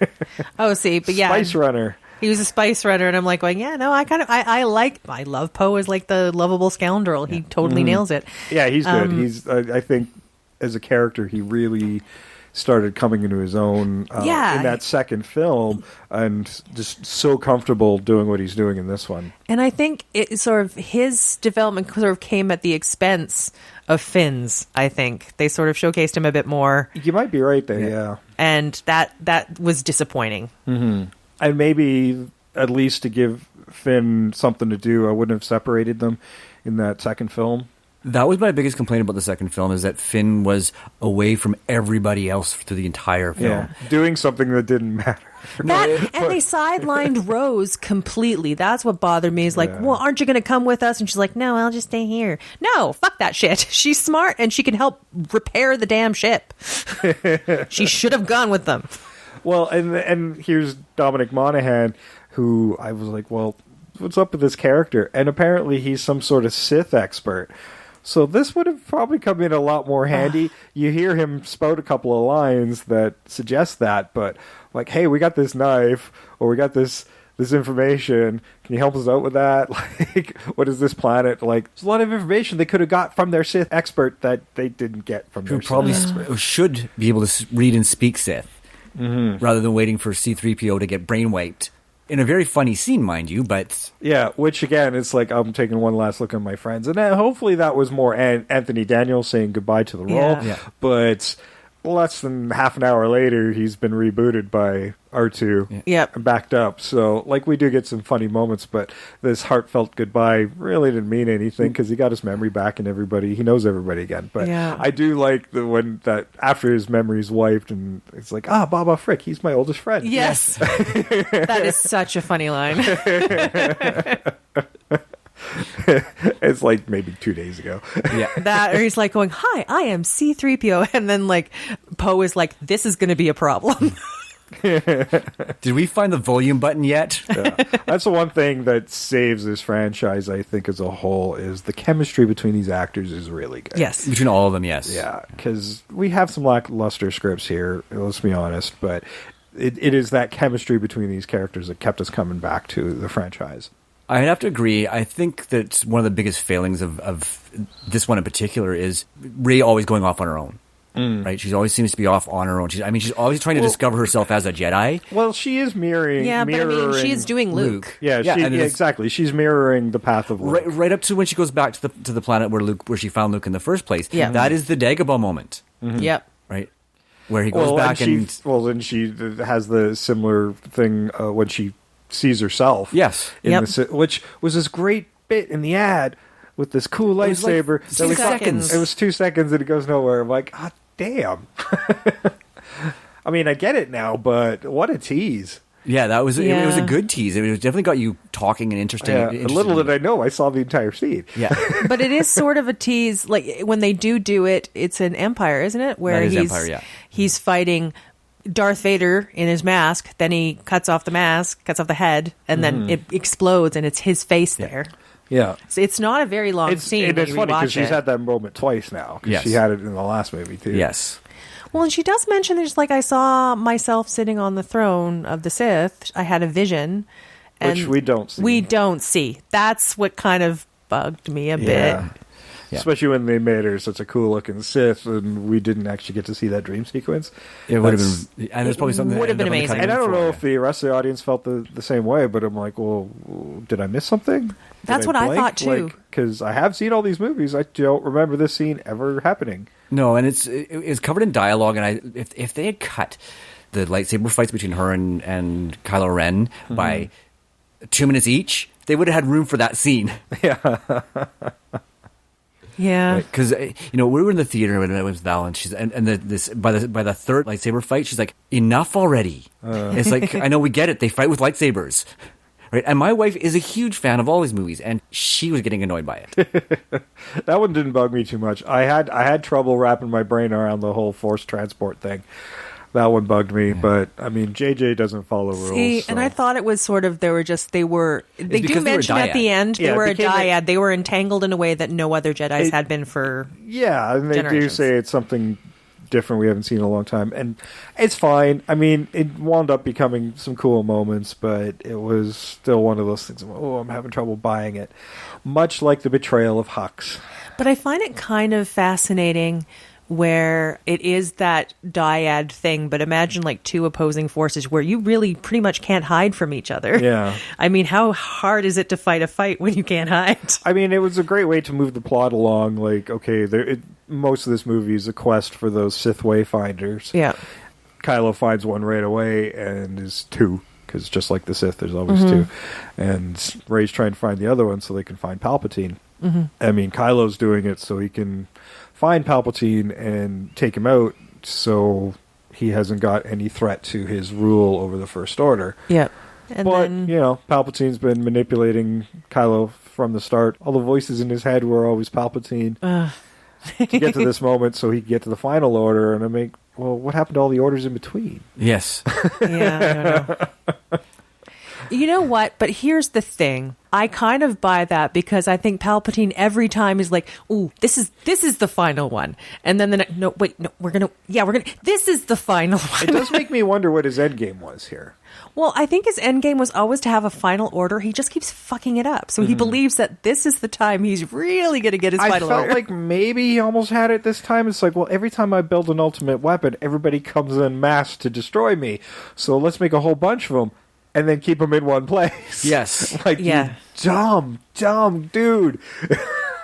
Oh, see, but yeah. Spice runner. He was a spice runner, and I'm like going, yeah, no, I love Poe as like the lovable scoundrel. He totally nails it. Yeah, he's good. He's, I think, as a character, he really started coming into his own in that second film, and just so comfortable doing what he's doing in this one. And I think it sort of his development sort of came at the expense of Finn's. I think they sort of showcased him a bit more. You might be right there, yeah. And that was disappointing. Mm-hmm. And maybe at least to give Finn something to do, I wouldn't have separated them in that second film. That was my biggest complaint about the second film, is that Finn was away from everybody else through the entire film. Yeah, doing something that didn't matter. And they sidelined Rose completely. That's what bothered me. Is like, well, aren't you going to come with us? And she's like, no, I'll just stay here. No, fuck that shit. She's smart and she can help repair the damn ship. She should have gone with them. Well, and here's Dominic Monaghan, who I was like, well, what's up with this character? And apparently he's some sort of Sith expert. So this would have probably come in a lot more handy. You hear him spout a couple of lines that suggest that, but like, hey, we got this knife, or we got this information. Can you help us out with that? Like, what is this planet? Like, there's a lot of information they could have got from their Sith expert that they didn't get from their probably Sith expert. should be able to read and speak Sith, rather than waiting for C-3PO to get brainwiped. In a very funny scene, mind you, but... Yeah, which again, it's like, I'm taking one last look at my friends. And hopefully that was more Anthony Daniels saying goodbye to the role. Yeah. But less than half an hour later, he's been rebooted by R2 and backed up. So, like, we do get some funny moments, but this heartfelt goodbye really didn't mean anything because he got his memory back and he knows everybody again. But I do like that after his memory's wiped and it's like, Baba Frick, he's my oldest friend. Yes. That is such a funny line. It's like maybe 2 days ago. That, or he's like going, hi, I am C-3PO. And then like Poe is like, this is going to be a problem. Did we find the volume button yet? That's the one thing that saves this franchise, I think, as a whole, is the chemistry between these actors is really good. Yes. Between all of them, yes. Yeah, because we have some lackluster scripts here, let's be honest, but it is that chemistry between these characters that kept us coming back to the franchise. I'd have to agree. I think that one of the biggest failings of this one in particular is Rey always going off on her own. Right? She always seems to be off on her own. She's always trying to discover herself as a Jedi. Well, she is mirroring. Yeah, but I mean, she is doing Luke. Yeah, exactly. She's mirroring the path of Luke. Right up to when she goes back to the planet where she found Luke in the first place. Yeah. That is the Dagobah moment. Mm-hmm. Yep. Right? Where he goes back and... then she has the similar thing when she sees herself. Yes. Which was this great bit in the ad with this cool lightsaber. Like 2 seconds. It was 2 seconds and it goes nowhere. I'm like, damn. I mean, I get it now, but what a tease. Yeah, it was a good tease. It definitely got you talking and interesting. Yeah, little did I know, I saw the entire scene. Yeah. But it is sort of a tease. Like, when they do it, it's an Empire, isn't it? Where he's fighting Darth Vader in his mask, then he cuts off the mask, cuts off the head, and then it explodes, and it's his face there. Yeah. So it's not a very long scene. And it's funny because she's had that moment twice now. Yes. She had it in the last movie, too. Yes. Well, and she does mention, there's like, I saw myself sitting on the throne of the Sith. I had a vision. Which we don't see. We don't see. That's what kind of bugged me a bit. Yeah. Especially when they made her such a cool-looking Sith, and we didn't actually get to see that dream sequence. It would have been, and there's probably something would have been amazing. And I don't know if the rest of the audience felt the same way, but I'm like, well, did I miss something? That's what I thought too. Because I have seen all these movies, I don't remember this scene ever happening. No, and it's covered in dialogue, and if they had cut the lightsaber fights between her and Kylo Ren by 2 minutes each, they would have had room for that scene. Yeah. Yeah, because we were in the theater when it was Val, and by the third lightsaber fight, she's like, "Enough already!" It's like, I know we get it. They fight with lightsabers. right? And my wife is a huge fan of all these movies, and she was getting annoyed by it. That one didn't bug me too much. I had trouble wrapping my brain around the whole force transport thing. That one bugged me, but I mean, JJ doesn't follow rules. See, and I thought it was sort of they because do they were mention at the end they were a dyad. They were entangled in a way that no other Jedis had been for and they do say it's something different we haven't seen in a long time, and it's fine. I mean, it wound up becoming some cool moments, but it was still one of those things. I'm having trouble buying it. Much like the betrayal of Hux. But I find it kind of fascinating where it is that dyad thing, but imagine like two opposing forces where you really pretty much can't hide from each other. Yeah. I mean, how hard is it to fight a fight when you can't hide? I mean, it was a great way to move the plot along. Like, okay, most of this movie is a quest for those Sith Wayfinders. Yeah. Kylo finds one right away and is two, because just like the Sith, there's always two. And Rey's trying to find the other one so they can find Palpatine. I mean, Kylo's doing it so he can find Palpatine and take him out, so he hasn't got any threat to his rule over the First Order. Yeah. But, Palpatine's been manipulating Kylo from the start. All the voices in his head were always Palpatine to get to this moment so he could get to the final order. And I mean, well, what happened to all the orders in between? Yes. Yeah, I don't know. You know what? But here's the thing. I kind of buy that because I think Palpatine every time is like, "Ooh, this is the final one," and then this is the final one. It does make me wonder what his endgame was here. Well, I think his endgame was always to have a final order. He just keeps fucking it up, so he believes that this is the time he's really going to get his final order. I felt like maybe he almost had it this time. It's like, well, every time I build an ultimate weapon, everybody comes en masse to destroy me. So let's make a whole bunch of them. And then keep them in one place. Yes. You dumb dude.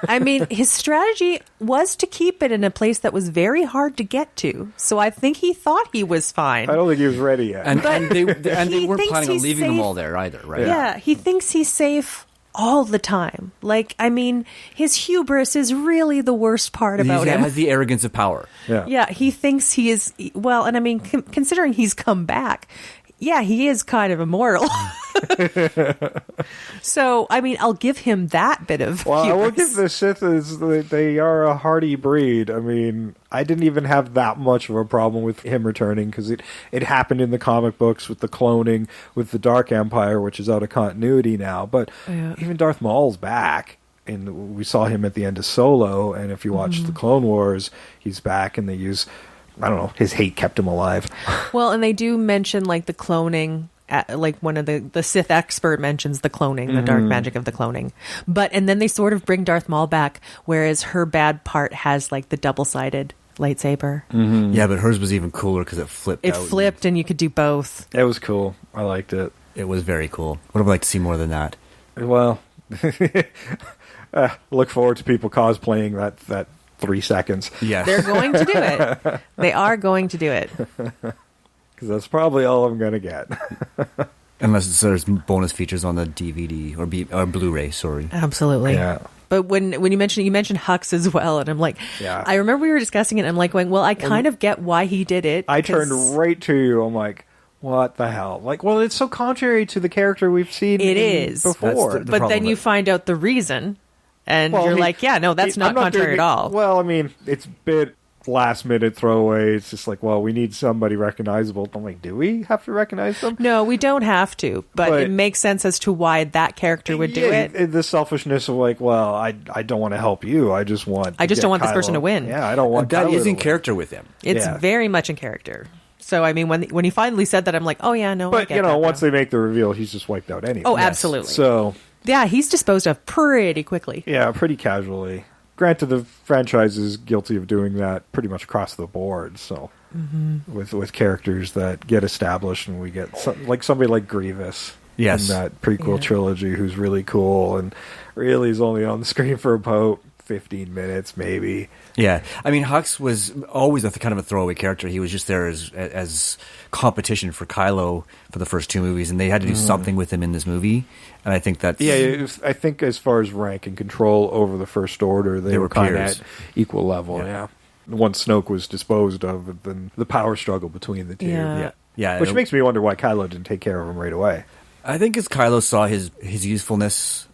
I mean, his strategy was to keep it in a place that was very hard to get to. So I think he thought he was fine. I don't think he was ready yet. And they weren't planning on he's leaving safe. them all there either, right? Yeah, he thinks he's safe all the time. Like, I mean, his hubris is really the worst part about him. He has the arrogance of power. Yeah, he thinks he is, well, and I mean, considering he's come back, yeah, he is kind of immortal. So, I mean, I'll give him that bit of Well, hubris. I will give the Sith they are a hardy breed. I mean, I didn't even have that much of a problem with him returning, because it happened in the comic books with the cloning, with the Dark Empire, which is out of continuity now. But even Darth Maul's back. And we saw him at the end of Solo, and if you watch the Clone Wars, he's back, and they use... I don't know. His hate kept him alive. Well, and they do mention like the cloning. Like one of the Sith expert mentions the cloning, the dark magic of the cloning. And then they sort of bring Darth Maul back, whereas her bad part has like the double-sided lightsaber. Yeah, but hers was even cooler because it flipped. It flipped, and you could do both. It was cool. I liked it. It was very cool. Would have liked to see more than that. Well, look forward to people cosplaying that 3 seconds. Yes. They're going to do it. They are going to do it. Because that's probably all I'm going to get. Unless there's bonus features on the DVD or Blu-ray, sorry. Absolutely. Yeah. But when you mentioned Hux as well, and I'm like, I remember we were discussing it, and I'm like going, well, I kind of get why he did it. I turned right to you. I'm like, what the hell? Like, well, it's so contrary to the character we've seen before. That's the but then you find out the reason. And you're like, yeah, no, that's not contrary at all. Well, I mean, it's a bit last-minute throwaway. It's just like, well, we need somebody recognizable. I'm like, do we have to recognize them? No, we don't have to. But it makes sense as to why that character would do it. The selfishness of like, well, I don't want to help you. I just don't want this person to win. Yeah, I don't want that Kylo is in to win. character with him. It's very much in character. So, I mean, when he finally said that, I'm like, oh, yeah, no, I But, get that once now. they make the reveal, he's just wiped out anyway. Oh, absolutely. So... yeah, he's disposed of pretty quickly. Yeah, pretty casually. Granted, the franchise is guilty of doing that pretty much across the board. So, with characters that get established, and we get somebody like Grievous in that prequel trilogy, who's really cool, and really is only on the screen for about 15 minutes, maybe. Yeah, I mean, Hux was always kind of a throwaway character. He was just there as competition for Kylo for the first two movies, and they had to do something with him in this movie. And I think that's... Yeah, I think as far as rank and control over the First Order, they were kind of peers. at equal level, Once Snoke was disposed of, then the power struggle between the two. Yeah. Yeah, Which makes me wonder why Kylo didn't take care of him right away. I think as Kylo saw his usefulness.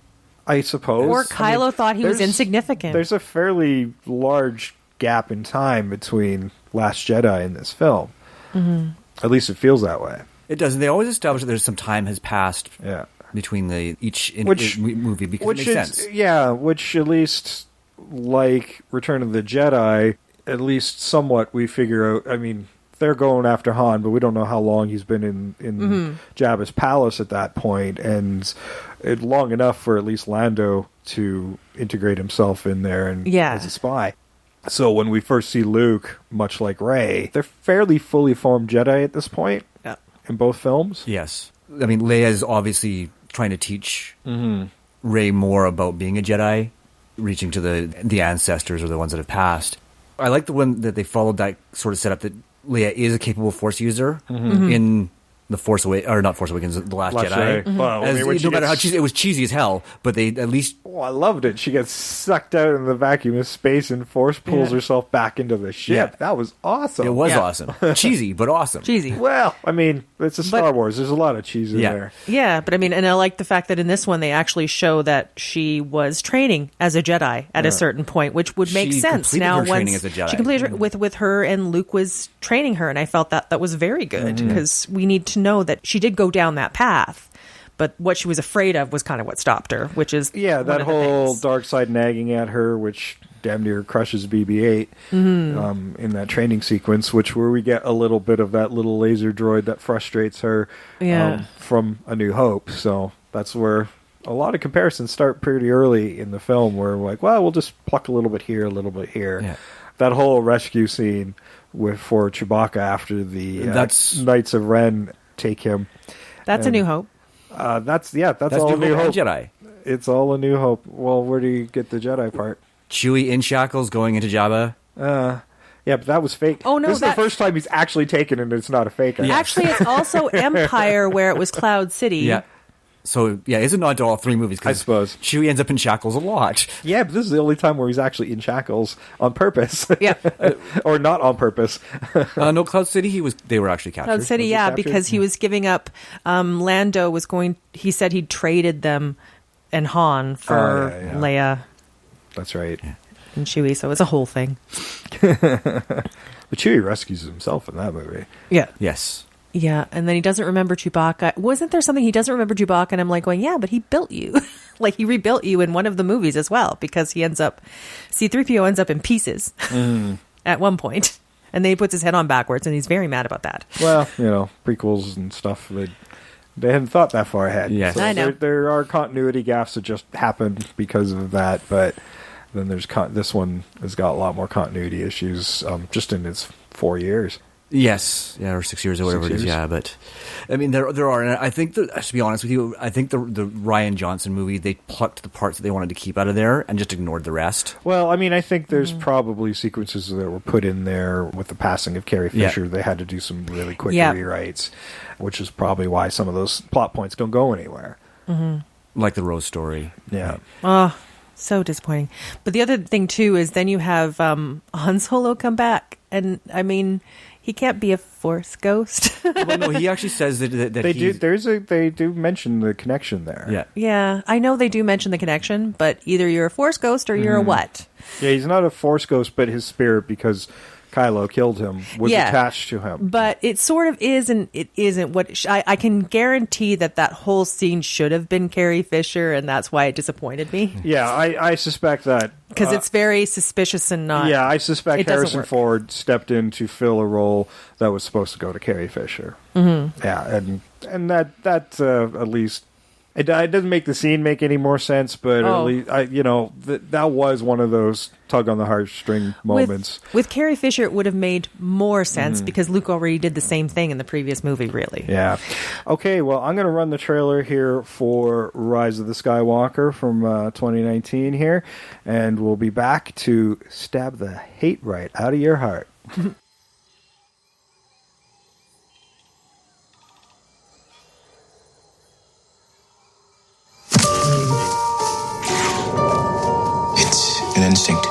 I suppose. Or Kylo thought he was there's- insignificant. There's a fairly large gap in time between Last Jedi and this film. Mm-hmm. At least it feels that way. It does. They always establish that there's some time has passed Yeah. between each movie because Which it makes is, sense. yeah, which at least, like Return of the Jedi, at least somewhat we figure out. I mean, they're going after Han, but we don't know how long he's been in Jabba's palace at that point, and long enough for at least Lando to integrate himself in there and as a spy. So when we first see Luke, much like Rey, they're fairly fully formed Jedi at this point in both films. Yes. I mean, Leia's obviously trying to teach Rey more about being a Jedi, reaching to the ancestors or the ones that have passed. I like the one that they followed that sort of setup that Leia is a capable Force user in the Force Awakens, or not Force Awakens, The Last Jedi. Well, I mean, when no matter how cheesy, it was cheesy as hell, but they at least... Oh, I loved it. She gets sucked out in the vacuum of space and Force pulls herself back into the ship. Yeah. That was awesome. It was awesome. Cheesy, but awesome. Cheesy. Well, I mean, it's a Star Wars. There's a lot of cheese in there. Yeah, but I mean, and I like the fact that in this one they actually show that she was training as a Jedi at a certain point, which would make She sense completed now. her training as a Jedi. She completed her with her, and Luke was training her, and I felt that was very good because we need to know that she did go down that path. But what she was afraid of was kind of what stopped her, which is that whole dark side nagging at her, which damn near crushes BB-8 in that training sequence, where we get a little bit of that little laser droid that frustrates her from A New Hope. So that's where a lot of comparisons start pretty early in the film, where we're like, well, we'll just pluck a little bit here, a little bit here. Yeah. That whole rescue scene for Chewbacca after the Knights of Ren take him. That's A New Hope. That's all A New Hope. Jedi. It's all A New Hope. Well, where do you get the Jedi part? Chewie in shackles going into Jabba. Yeah, but that was fake. Oh no, this is the first time he's actually taken it, and it's not a fake. Yeah. Actually, it's also Empire, where it was Cloud City. Yeah. So, it's a nod to all three movies. I suppose. Chewie ends up in shackles a lot. Yeah, but this is the only time where he's actually in shackles on purpose. Yeah. Or not on purpose. No, Cloud City, they were actually captured. Cloud City, because he was giving up. Lando was he said he'd traded them and Han for Leia. That's right. And Chewie, so it's a whole thing. But Chewie rescues himself in that movie. Yeah. Yes. Yeah, and then he doesn't remember Chewbacca. Wasn't there something he doesn't remember Chewbacca? And I'm like going, yeah, but he built you. Like, he rebuilt you in one of the movies as well, because C-3PO ends up in pieces at one point. And then he puts his head on backwards, and he's very mad about that. Well, prequels and stuff, they hadn't thought that far ahead. Yes. So I know. There are continuity gaps that just happen because of that, but then there's this one has got a lot more continuity issues just in its 4 years. Yes, or 6 years or whatever it is. Yeah, but I mean, there are, and I think to be honest with you, I think the Rian Johnson movie, they plucked the parts that they wanted to keep out of there and just ignored the rest. Well, I mean, I think there's probably sequences that were put in there with the passing of Carrie Fisher. Yeah. They had to do some really quick rewrites, which is probably why some of those plot points don't go anywhere. Like the Rose story. Yeah. Oh, so disappointing. But the other thing too is then you have Han Solo come back, and I mean, he can't be a Force ghost. Well, no, he actually says that they do. They do mention the connection there. Yeah, yeah, I know they do mention the connection, but either you're a Force ghost or you're a what? Yeah, he's not a Force ghost, but his spirit, because Kylo killed him, was attached to him. But it sort of is, and it isn't. What I can guarantee that whole scene should have been Carrie Fisher, and that's why it disappointed me. Yeah, I suspect that. Because it's very suspicious and not... Yeah, I suspect Harrison Ford stepped in to fill a role that was supposed to go to Carrie Fisher. Mm-hmm. Yeah, and that at least... It doesn't make the scene make any more sense, but at least that was one of those tug on the heartstring moments. With Carrie Fisher, it would have made more sense because Luke already did the same thing in the previous movie. Really. Yeah. Okay. Well, I'm going to run the trailer here for Rise of the Skywalker from 2019 here, and we'll be back to stab the hate right out of your heart. It's an instinct. A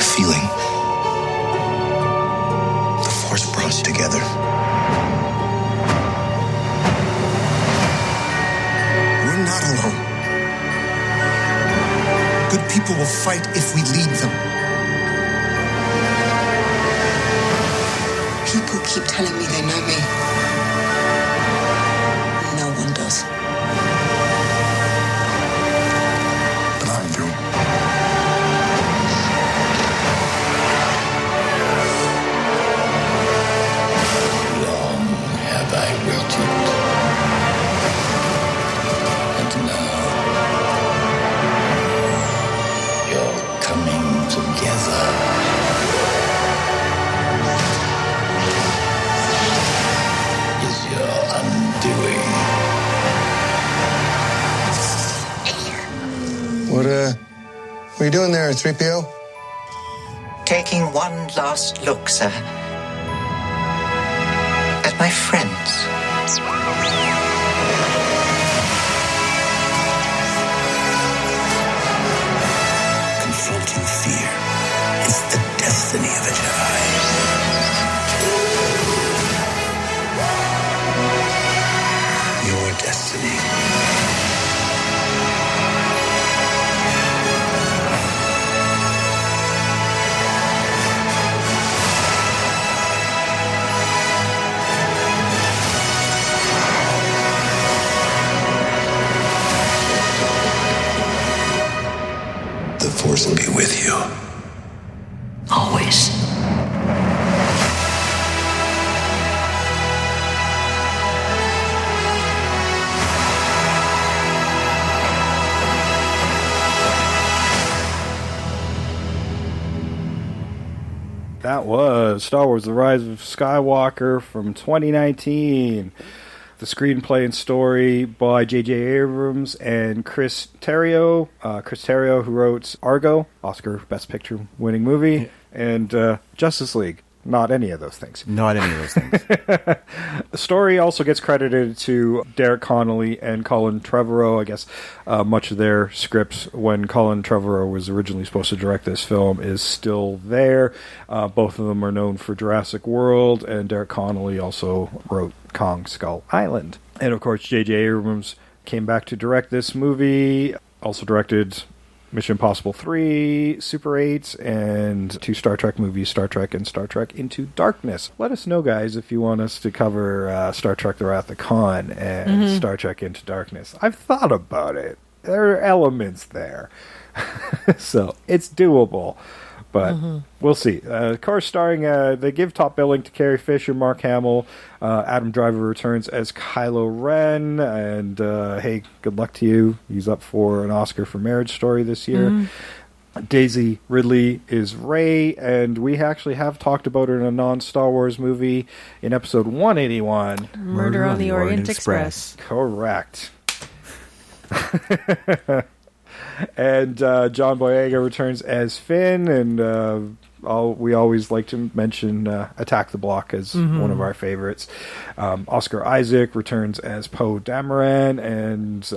feeling. The Force brought it. Good people will fight if we lead them. People keep telling me they know me. No one does. But I do. Long have I waited. And now you're coming together. Is your undoing. What are you doing there, 3PO? Taking one last look, sir, at my friends. Confronting fear is the destiny of a Jedi. Your destiny. The Force will be with you. Always. That was Star Wars The Rise of Skywalker from 2019. The screenplay and story by J.J. Abrams and Chris Terrio. Chris Terrio, who wrote Argo, Oscar Best Picture winning movie, and Justice League. Not any of those things. Not any of those things. The story also gets credited to Derek Connolly and Colin Trevorrow. I guess much of their scripts, when Colin Trevorrow was originally supposed to direct this film, is still there. Both of them are known for Jurassic World, and Derek Connolly also wrote Kong Skull Island. And of course, J.J. Abrams came back to direct this movie, also directed Mission Impossible 3, Super 8, and 2 Star Trek movies, Star Trek and Star Trek Into Darkness. Let us know, guys, if you want us to cover Star Trek The Wrath of Khan and Star Trek Into Darkness. I've thought about it. There are elements there. So, it's doable. But we'll see. Of course, starring, they give top billing to Carrie Fisher, Mark Hamill. Adam Driver returns as Kylo Ren. And, hey, good luck to you. He's up for an Oscar for Marriage Story this year. Daisy Ridley is Rey. And we actually have talked about her in a non-Star Wars movie in episode 181. Murder on the Orient Express. Correct. And John Boyega returns as Finn, and we always like to mention Attack the Block as one of our favorites. Oscar Isaac returns as Poe Dameron, and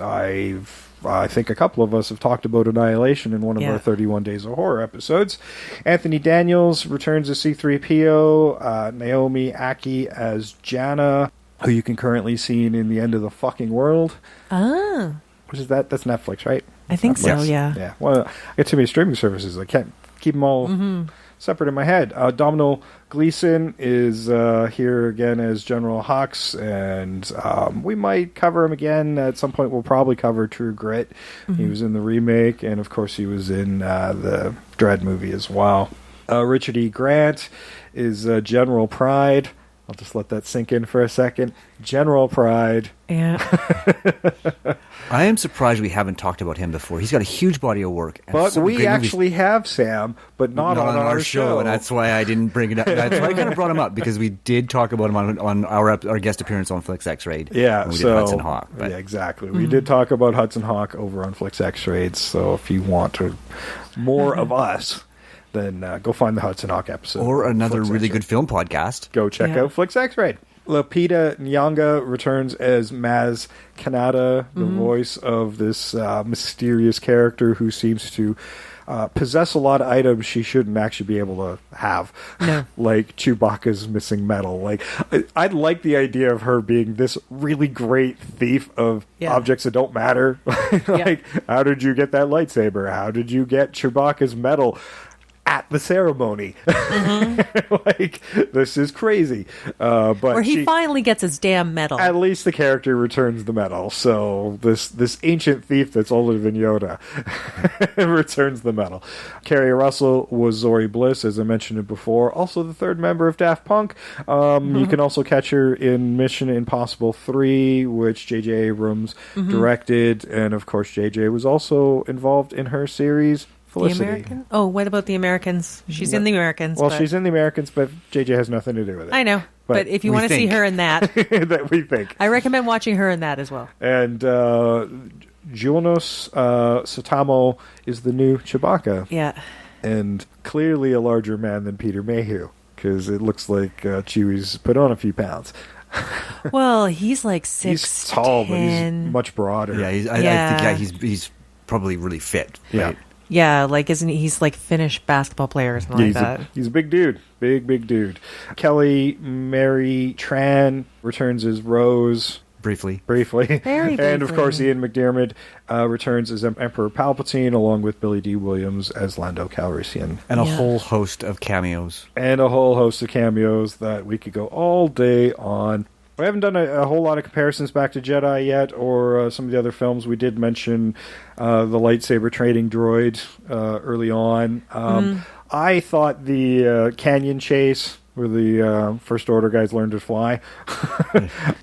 I think a couple of us have talked about Annihilation in one of our 31 Days of Horror episodes. Anthony Daniels returns as C-3PO, Naomi Aki as Janna, who you can currently see in The End of the Fucking World. Ah. Which is that? That's Netflix, right? I think so, yeah. Yeah. Well, I get too many streaming services. I can't keep them all separate in my head. Domhnall Gleeson is here again as General Hux, and we might cover him again at some point. We'll probably cover True Grit. He was in the remake, and of course he was in the Dread movie as well. Richard E. Grant is General Pride. I'll just let that sink in for a second. General Pride. Yeah. I am surprised we haven't talked about him before. He's got a huge body of work. And But some we great actually movies. have Sam, but not on our show. And that's why I didn't bring it up. That's why I kind of brought him up, because we did talk about him on our guest appearance on Flix X-Raid. Yeah, when we so did Hudson Hawk. But yeah, exactly. We did talk about Hudson Hawk over on Flix X-Raid. So if you want more of us, then go find the Hudson Hawk episode. or another Flix really X-Raid. good film podcast. Go check out Flix X-Raid. Lupita Nyong'o returns as Maz Kanata, the voice of this mysterious character who seems to possess a lot of items she shouldn't actually be able to have. No. Like Chewbacca's missing metal. Like, I'd like the idea of her being this really great thief of objects that don't matter. Like, how did you get that lightsaber? How did you get Chewbacca's medal at the ceremony? Like, this is crazy. But Or he finally gets his damn medal. at least the character returns the medal. So this ancient thief that's older than Yoda returns the medal. Carrie Russell was Zori Bliss, as I mentioned it before. Also the third member of Daft Punk. You can also catch her in Mission Impossible 3, which J.J. Abrams directed. And, of course, J.J. was also involved in her series Felicity. The American? Oh, what about the Americans? She's in the Americans. Well, but... she's in the Americans, but JJ has nothing to do with it. I know. But if you want to see her in that, that we think. I recommend watching her in that as well. And Junos Satamo is the new Chewbacca. Yeah. And clearly a larger man than Peter Mayhew, because it looks like Chewie's put on a few pounds. Well, he's like 6'10". He's tall, but he's much broader. Yeah, I think he's probably really fit. Right? Yeah, like isn't he's like Finnish basketball player or something like that. He's a big dude. Big dude. Kelly Mary Tran returns as Rose. Briefly. Very briefly. And, of course, Ian McDiarmid returns as Emperor Palpatine, along with Billy D. Williams as Lando Calrissian. And a whole host of cameos. That we could go all day on. We haven't done a whole lot of comparisons back to Jedi yet, or some of the other films. We did mention the lightsaber trading droid early on. I thought the canyon chase, where the First Order guys learned to fly,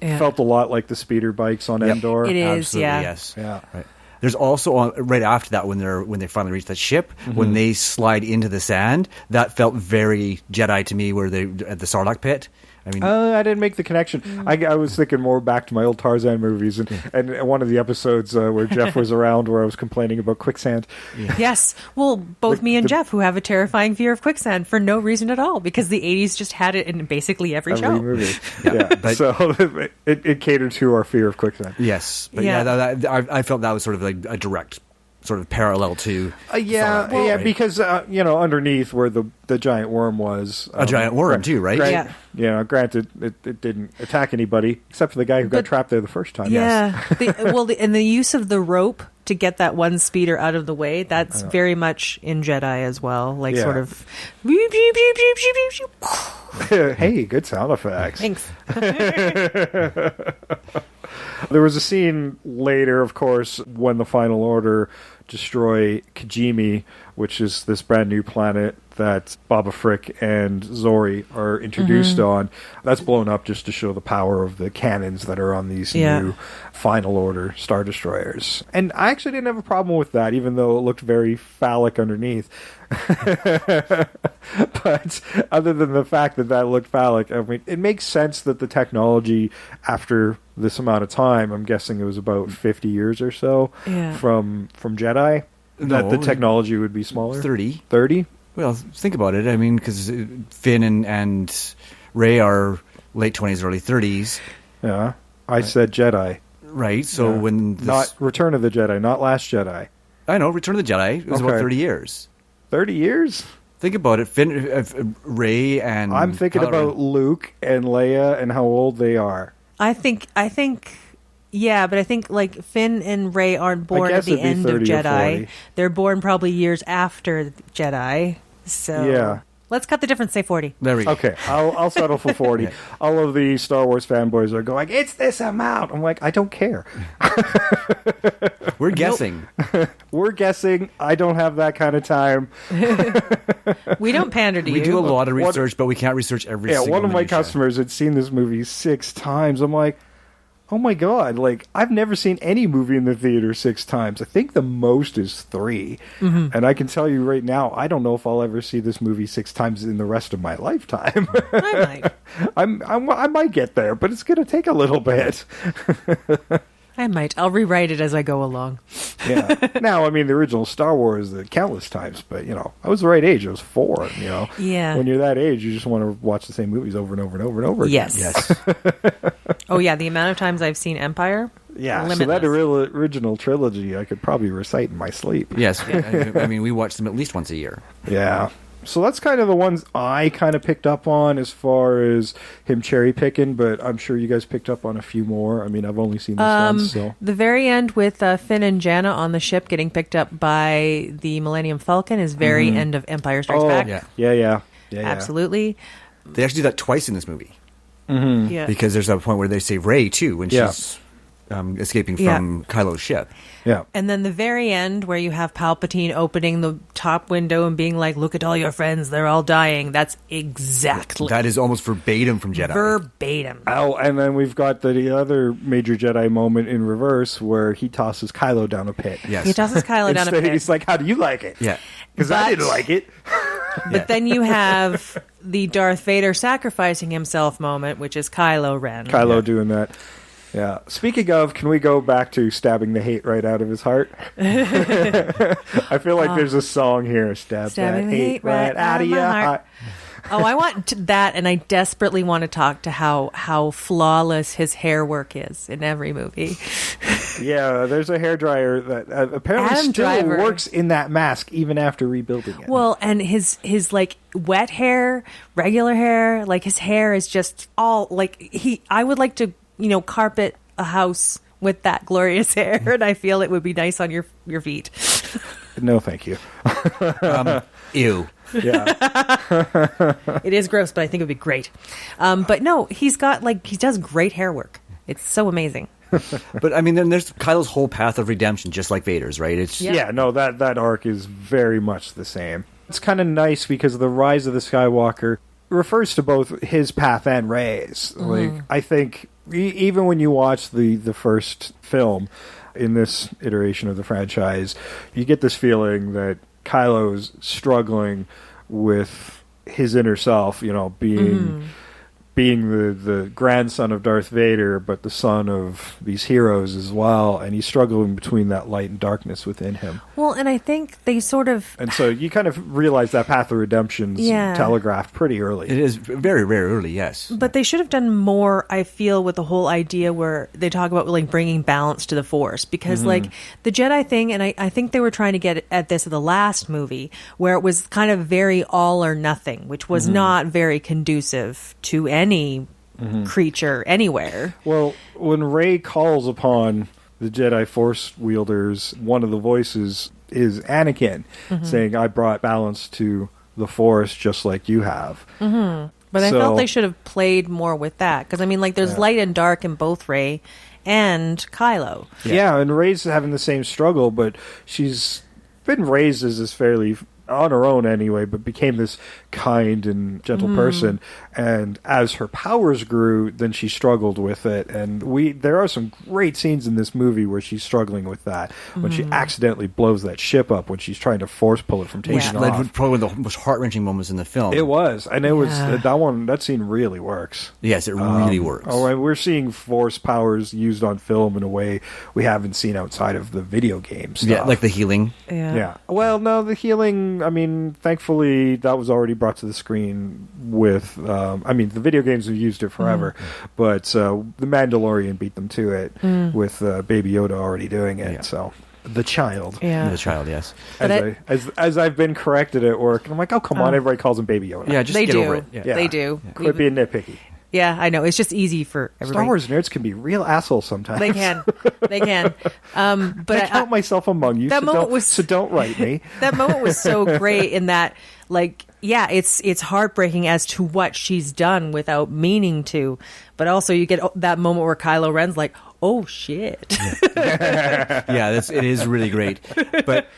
felt a lot like the speeder bikes on Endor. It is, absolutely, yes. Yeah. Right. There's also right after that when they finally reach that ship, when they slide into the sand, that felt very Jedi to me, where they at the Sarlacc pit. I mean, I didn't make the connection. I was thinking more back to my old Tarzan movies, and one of the episodes where Jeff was around, where I was complaining about quicksand. Yeah. Yes, well, both me and Jeff, who have a terrifying fear of quicksand for no reason at all, because the 80s just had it in basically every show. Movie. So it catered to our fear of quicksand. Yes, but I felt that was sort of like a direct sort of parallel to because underneath where the giant worm was, a giant worm too, right? Granted, it didn't attack anybody except for the guy who got trapped there the first time. Yeah, and the use of the rope to get that one speeder out of the way, that's very much in Jedi as well, like sort of. Hey, good sound effects. Thanks. There was a scene later, of course, when the Final Order destroy Kijimi, which is this brand new planet that Boba Frick and Zori are introduced on. That's blown up just to show the power of the cannons that are on these new Final Order Star Destroyers. And I actually didn't have a problem with that, even though it looked very phallic underneath. But other than the fact that looked phallic, I mean, it makes sense that the technology after this amount of time, I'm guessing it was about 50 years or so from Jedi, that the technology would be smaller. 30. 30? Well, think about it. I mean, because Finn and Rey are late 20s, early 30s. Yeah. I said Jedi. Right. So when not Return of the Jedi, not Last Jedi. I know, Return of the Jedi. It was about 30 years. 30 years? Think about it. Finn, Rey, and I'm thinking about Luke and Leia and how old they are. I think, yeah, but I think like Finn and Rey aren't born at the end of Jedi. They're born probably years after Jedi. So let's cut the difference. Say 40. There we go. Okay, I'll settle for 40. All of the Star Wars fanboys are going, "It's this amount." I'm like, I don't care. We're guessing. We're guessing. I don't have that kind of time. We don't pander to you. We do a lot of research, but we can't research every single one of my minutia. customers had seen this movie 6 times. I'm like, oh my God, like, I've never seen any movie in the theater 6 times. I think the most is 3. And I can tell you right now, I don't know if I'll ever see this movie 6 times in the rest of my lifetime. I might. I might get there, but it's going to take a little bit. I might. I'll rewrite it as I go along. Yeah. Now, I mean, the original Star Wars, countless times, but, I was the right age. I was 4, Yeah. When you're that age, you just want to watch the same movies over and over and over and over again. Yes. Oh, yeah. The amount of times I've seen Empire. Yeah, limitless. so that original trilogy I could probably recite in my sleep. Yes, I mean, we watch them at least once a year. Yeah. So that's kind of the ones I kind of picked up on as far as him cherry picking, but I'm sure you guys picked up on a few more. I mean, I've only seen this once, so. The very end with Finn and Janna on the ship getting picked up by the Millennium Falcon is very end of Empire Strikes Back. Yeah. Absolutely. They actually do that twice in this movie. Yeah. Because there's a point where they save Rey, too, when she's escaping from Kylo's ship. Yeah. And then the very end where you have Palpatine opening the top window and being like, look at all your friends, they're all dying. That's exactly. That is almost verbatim from Jedi. Verbatim. Oh, and then we've got the other major Jedi moment in reverse where he tosses Kylo down a pit. Yes. He tosses Kylo down a Instead, pit. he's like, how do you like it? Yeah. Because I didn't like it. But then you have the Darth Vader sacrificing himself moment, which is Kylo Ren. Kylo doing that. Yeah. Speaking of, can we go back to stabbing the hate right out of his heart? I feel like there's a song here. Stabbing that hate right out of your heart. Oh, I want that, and I desperately want to talk to how flawless his hair work is in every movie. Yeah, there's a hairdryer that apparently Adam still Driver. works in that mask even after rebuilding it. Well, and his like wet hair, regular hair, like his hair is just all like I would like to, carpet a house with that glorious hair, and I feel it would be nice on your feet. No, thank you. Ew. Yeah. It is gross, but I think it would be great. But no, he does great hair work. It's so amazing. But I mean, then there's Kylo's whole path of redemption, just like Vader's, right? It's Yeah, no, that arc is very much the same. It's kind of nice because the rise of the Skywalker refers to both his path and Rey's. Like, I think even when you watch the first film in this iteration of the franchise, you get this feeling that Kylo's struggling with his inner self, being the grandson of Darth Vader, but the son of these heroes as well, and he's struggling between that light and darkness within him. Well, and I think they sort of... And so you kind of realize that path of redemption's telegraphed pretty early. It is very, very early, yes. But they should have done more, I feel, with the whole idea where they talk about like bringing balance to the Force. Because like the Jedi thing, and I think they were trying to get at this in the last movie, where it was kind of very all or nothing, which was not very conducive to any creature anywhere. Well, when Rey calls upon the Jedi Force wielders, one of the voices is Anakin saying, I brought balance to the Force just like you have. But I felt they should have played more with that. Because, I mean, like, there's light and dark in both Rey and Kylo. Yeah, and Rey's having the same struggle, but she's been raised as this fairly... on her own anyway, but became this kind and gentle person. And as her powers grew, then she struggled with it. And there are some great scenes in this movie where she's struggling with that. When she accidentally blows that ship up when she's trying to force pull it from taking off. Probably one of the most heart-wrenching moments in the film. It was. And it was that scene really works. Yes, it really works. Oh, and we're seeing force powers used on film in a way we haven't seen outside of the video game stuff. Yeah, like the healing. Yeah. Well, no, the healing, I mean, thankfully, that was already brought to the screen with, the video games have used it forever, but The Mandalorian beat them to it with Baby Yoda already doing it, so... The child. Yeah. The child, yes. As I've been corrected at work, and I'm like, oh, come on, everybody calls him Baby Yoda. Yeah, just They get do. over it. Yeah. They do. Quit being nitpicky. Yeah, I know. It's just easy for everybody. Star Wars nerds can be real assholes sometimes. They can. But I count myself among you, so don't write me. That moment was so great in that, like, yeah, it's heartbreaking as to what she's done without meaning to, but also you get that moment where Kylo Ren's like, oh shit. Yeah, it is really great. But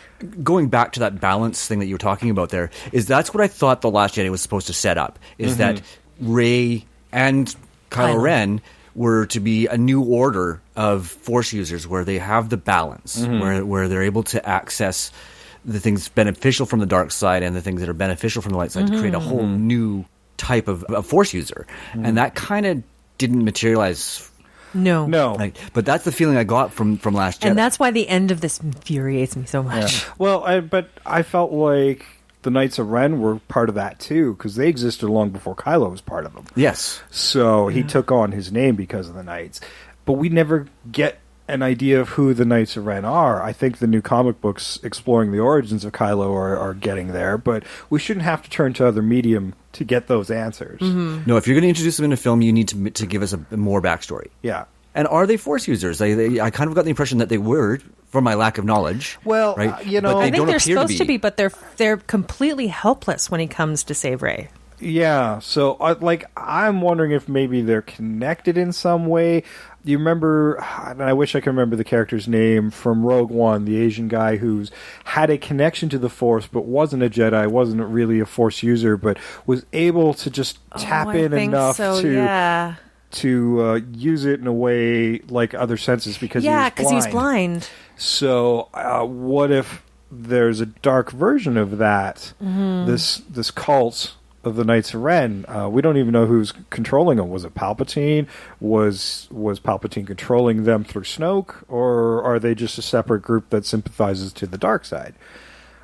going back to that balance thing that you were talking about there, that's what I thought The Last Jedi was supposed to set up, is that Rey and Kylo Ren were to be a new order of Force users where they have the balance, where they're able to access the things beneficial from the dark side and the things that are beneficial from the light side to create a whole new type of Force user. And that kind of didn't materialize. No. But that's the feeling I got from Last Jedi. And that's why the end of this infuriates me so much. Yeah. Well, but I felt like the Knights of Ren were part of that too, because they existed long before Kylo was part of them. Yes. So he took on his name because of the Knights. But we never get an idea of who the Knights of Ren are. I think the new comic books exploring the origins of Kylo are getting there, but we shouldn't have to turn to other medium to get those answers. No, if you're going to introduce them in a film, you need to give us a more backstory. Yeah. And are they Force users? I kind of got the impression that they were, from my lack of knowledge. Well, right? But I they think don't they're appear supposed to be, but they're completely helpless when he comes to save Rey. Yeah, so I'm wondering if maybe they're connected in some way. You remember, and I wish I could remember the character's name from Rogue One, the Asian guy who's had a connection to the Force but wasn't a Jedi, wasn't really a Force user, but was able to just tap in enough to use it in a way like other senses because he was blind. So what if there's a dark version of that? This cult of the Knights of Ren. We don't even know who's controlling them. Was it Palpatine? Was Palpatine controlling them through Snoke? Or are they just a separate group that sympathizes to the dark side?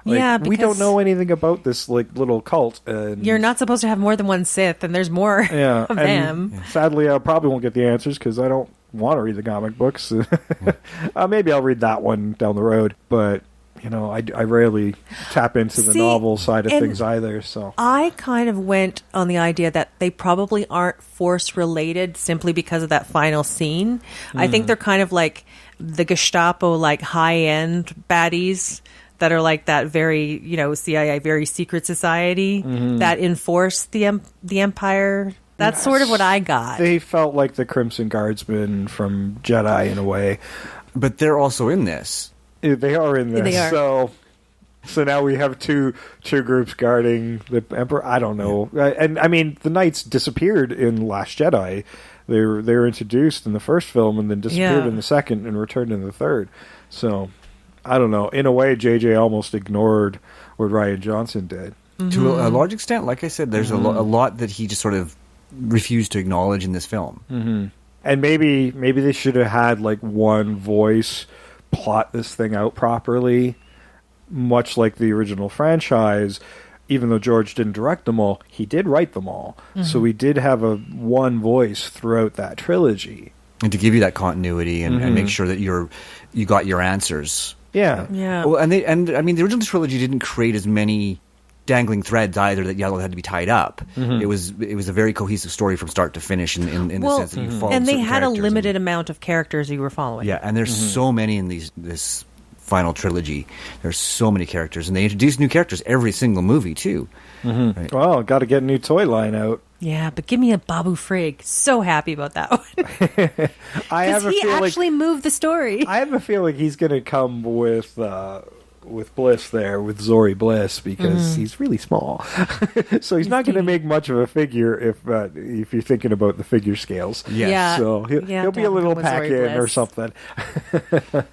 We don't know anything about this little cult. And you're not supposed to have more than one Sith, and there's more of them. Sadly, I probably won't get the answers because I don't want to read the comic books. Maybe I'll read that one down the road, but I rarely tap into the novel side of things either. So I kind of went on the idea that they probably aren't Force related simply because of that final scene. I think they're kind of like the Gestapo, like high end baddies that are like that very, CIA, very secret society that enforce the Empire. That's sort of what I got. They felt like the Crimson Guardsmen from Jedi in a way, but they're also in this. They are in this. They are. So now we have two groups guarding the Emperor. I don't know. And I mean, the Knights disappeared in Last Jedi. They were introduced in the first film and then disappeared in the second and returned in the third. So I don't know. In a way, JJ almost ignored what Rian Johnson did. To a large extent, like I said, there's a lot that he just sort of refused to acknowledge in this film. And maybe they should have had like one voice plot this thing out properly, much like the original franchise. Even though George didn't direct them all, he did write them all. So we did have one voice throughout that trilogy, and to give you that continuity and make sure that you got your answers. Yeah. Well, and I mean, the original trilogy didn't create as many dangling threads either that Yellow had to be tied up. It was a very cohesive story from start to finish in the sense that you followed. And they had a characters limited amount of characters you were following. Yeah, and there's so many in this final trilogy. There's so many characters, and they introduce new characters every single movie too. Right? Well, got to get a new toy line out. Yeah, but give me a Babu Frig. So happy about that one. Because he actually moved the story. I have a feeling he's going to come with Bliss there, with Zori Bliss, because he's really small. So he's not going to make much of a figure if you're thinking about the figure scales. Yeah. So he'll be a little pack-in or something.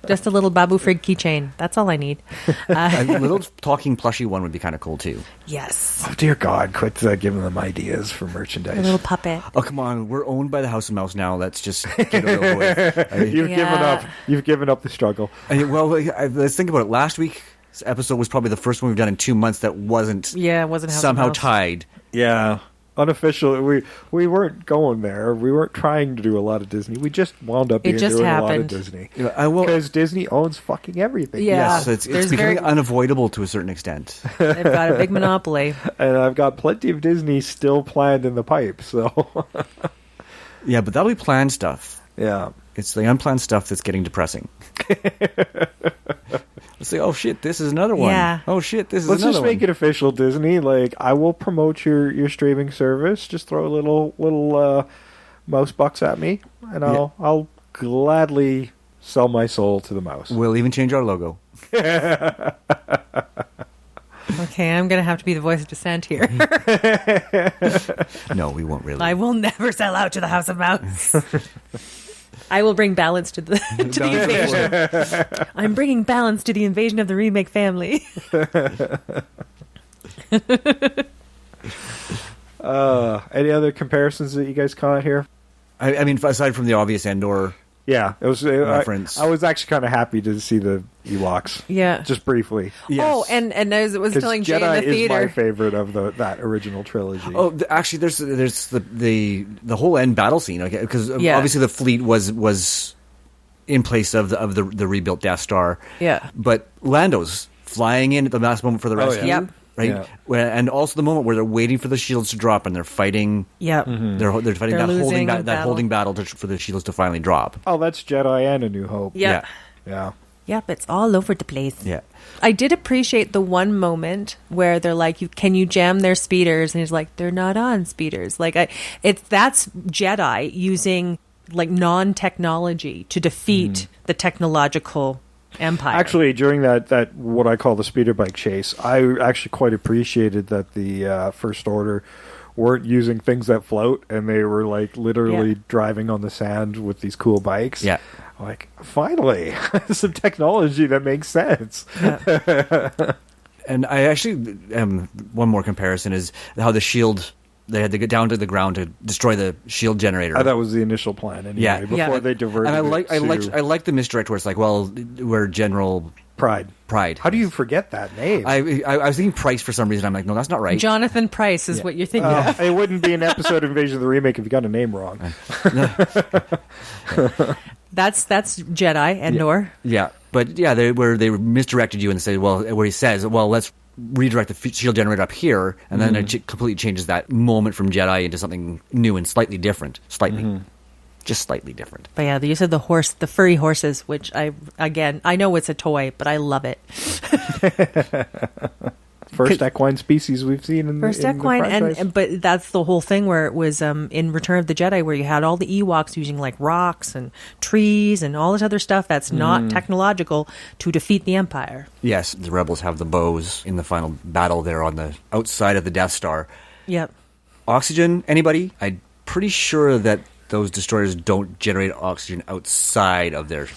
Just a little Babu Frig keychain. That's all I need. A little talking plushie one would be kind of cool too. Yes. Oh, dear God, quit giving them ideas for merchandise. A little puppet. Oh, come on. We're owned by the House of Mouse now. Let's just get it over with. You've given up. You've given up the struggle. Well, let's think about it. Last week's episode was probably the first one we've done in 2 months that wasn't House somehow of Mouse. Yeah. tied. Unofficial, we weren't going there. We weren't trying to do a lot of Disney. We just wound up doing a lot of Disney. Because Disney owns fucking everything. Yeah. Yes, it's becoming unavoidable to a certain extent. They've got a big monopoly. And I've got plenty of Disney still planned in the pipe, so... Yeah, but that'll be planned stuff. Yeah. It's the unplanned stuff that's getting depressing. Let's say, oh shit, this is another one. Yeah. Oh shit, this is Let's another just make it official, Disney. Like, I will promote your streaming service. Just throw a little mouse bucks at me, and I'll gladly sell my soul to the mouse. We'll even change our logo. Okay, I'm going to have to be the voice of dissent here. No, we won't really. I will never sell out to the House of Mouse. I will bring balance to the invasion. I'm bringing balance to the invasion of the remake family. Any other comparisons that you guys caught here? I mean, aside from the obvious Endor Yeah, it was reference. I was actually kind of happy to see the Ewoks. Yeah, just briefly. Yes. Oh, and as I was telling Jay Jedi in the theater, is my favorite of that original trilogy. Oh, actually, there's the whole end battle scene, because obviously the fleet was in place of the rebuilt Death Star. Yeah. But Lando's flying in at the last moment for the rescue. Yep. Right, Yeah. And also the moment where they're waiting for the shields to drop and they're fighting. Yep. They're fighting They're losing that holding battle for the shields to finally drop. Oh, that's Jedi and A New Hope. Yep. Yeah. Yep, it's all over the place. Yeah. I did appreciate the one moment where they're like, "Can you jam their speeders?" And he's like, "They're not on speeders." Like, that's Jedi using like non-technology to defeat the technological empire. Actually, during that what I call the speeder bike chase, I actually quite appreciated that the First Order weren't using things that float, and they were like literally driving on the sand with these cool bikes. Yeah. Like, finally, some technology that makes sense. Yeah. And I actually, one more comparison is how the shield, they had to get down to the ground to destroy the shield generator. That was the initial plan anyway, Yeah. before they diverted And it I like the misdirect where it's like, well, we're General Pride. How do you forget that name? I was thinking Price for some reason. I'm like, no, that's not right. Jonathan Price is what you're thinking of. It wouldn't be an episode of Invasion of the Remake if you got a name wrong. That's Jedi and Nor. Yeah, but yeah, they misdirected you and said, well, where he says, well, let's redirect the shield generator up here, and then it completely changes that moment from Jedi into something new and slightly different. Just slightly different. But yeah, the use of the furry horses, which I know it's a toy, but I love it. First equine species we've seen in First the equine, franchise. but that's the whole thing where it was in Return of the Jedi, where you had all the Ewoks using like rocks and trees and all this other stuff that's not technological to defeat the Empire. Yes, the rebels have the bows in the final battle there on the outside of the Death Star. Yep. Oxygen, anybody? I'm pretty sure that those destroyers don't generate oxygen outside of their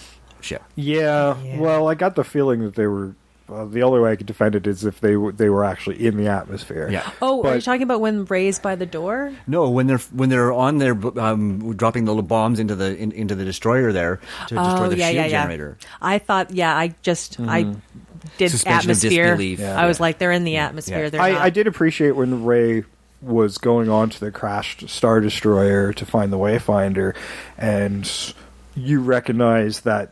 ship. Yeah, well, I got the feeling that they were... the only way I could defend it is if they were actually in the atmosphere. Yeah. Oh, are you talking about when Rey's by the door? No, when they're on there dropping the little bombs into the destroyer there to destroy the shield generator. I thought, I did Suspension of atmosphere. disbelief. I was like, they're in the atmosphere. Yeah. They're not. I did appreciate when Rey was going on to the crashed Star Destroyer to find the Wayfinder, and you recognize that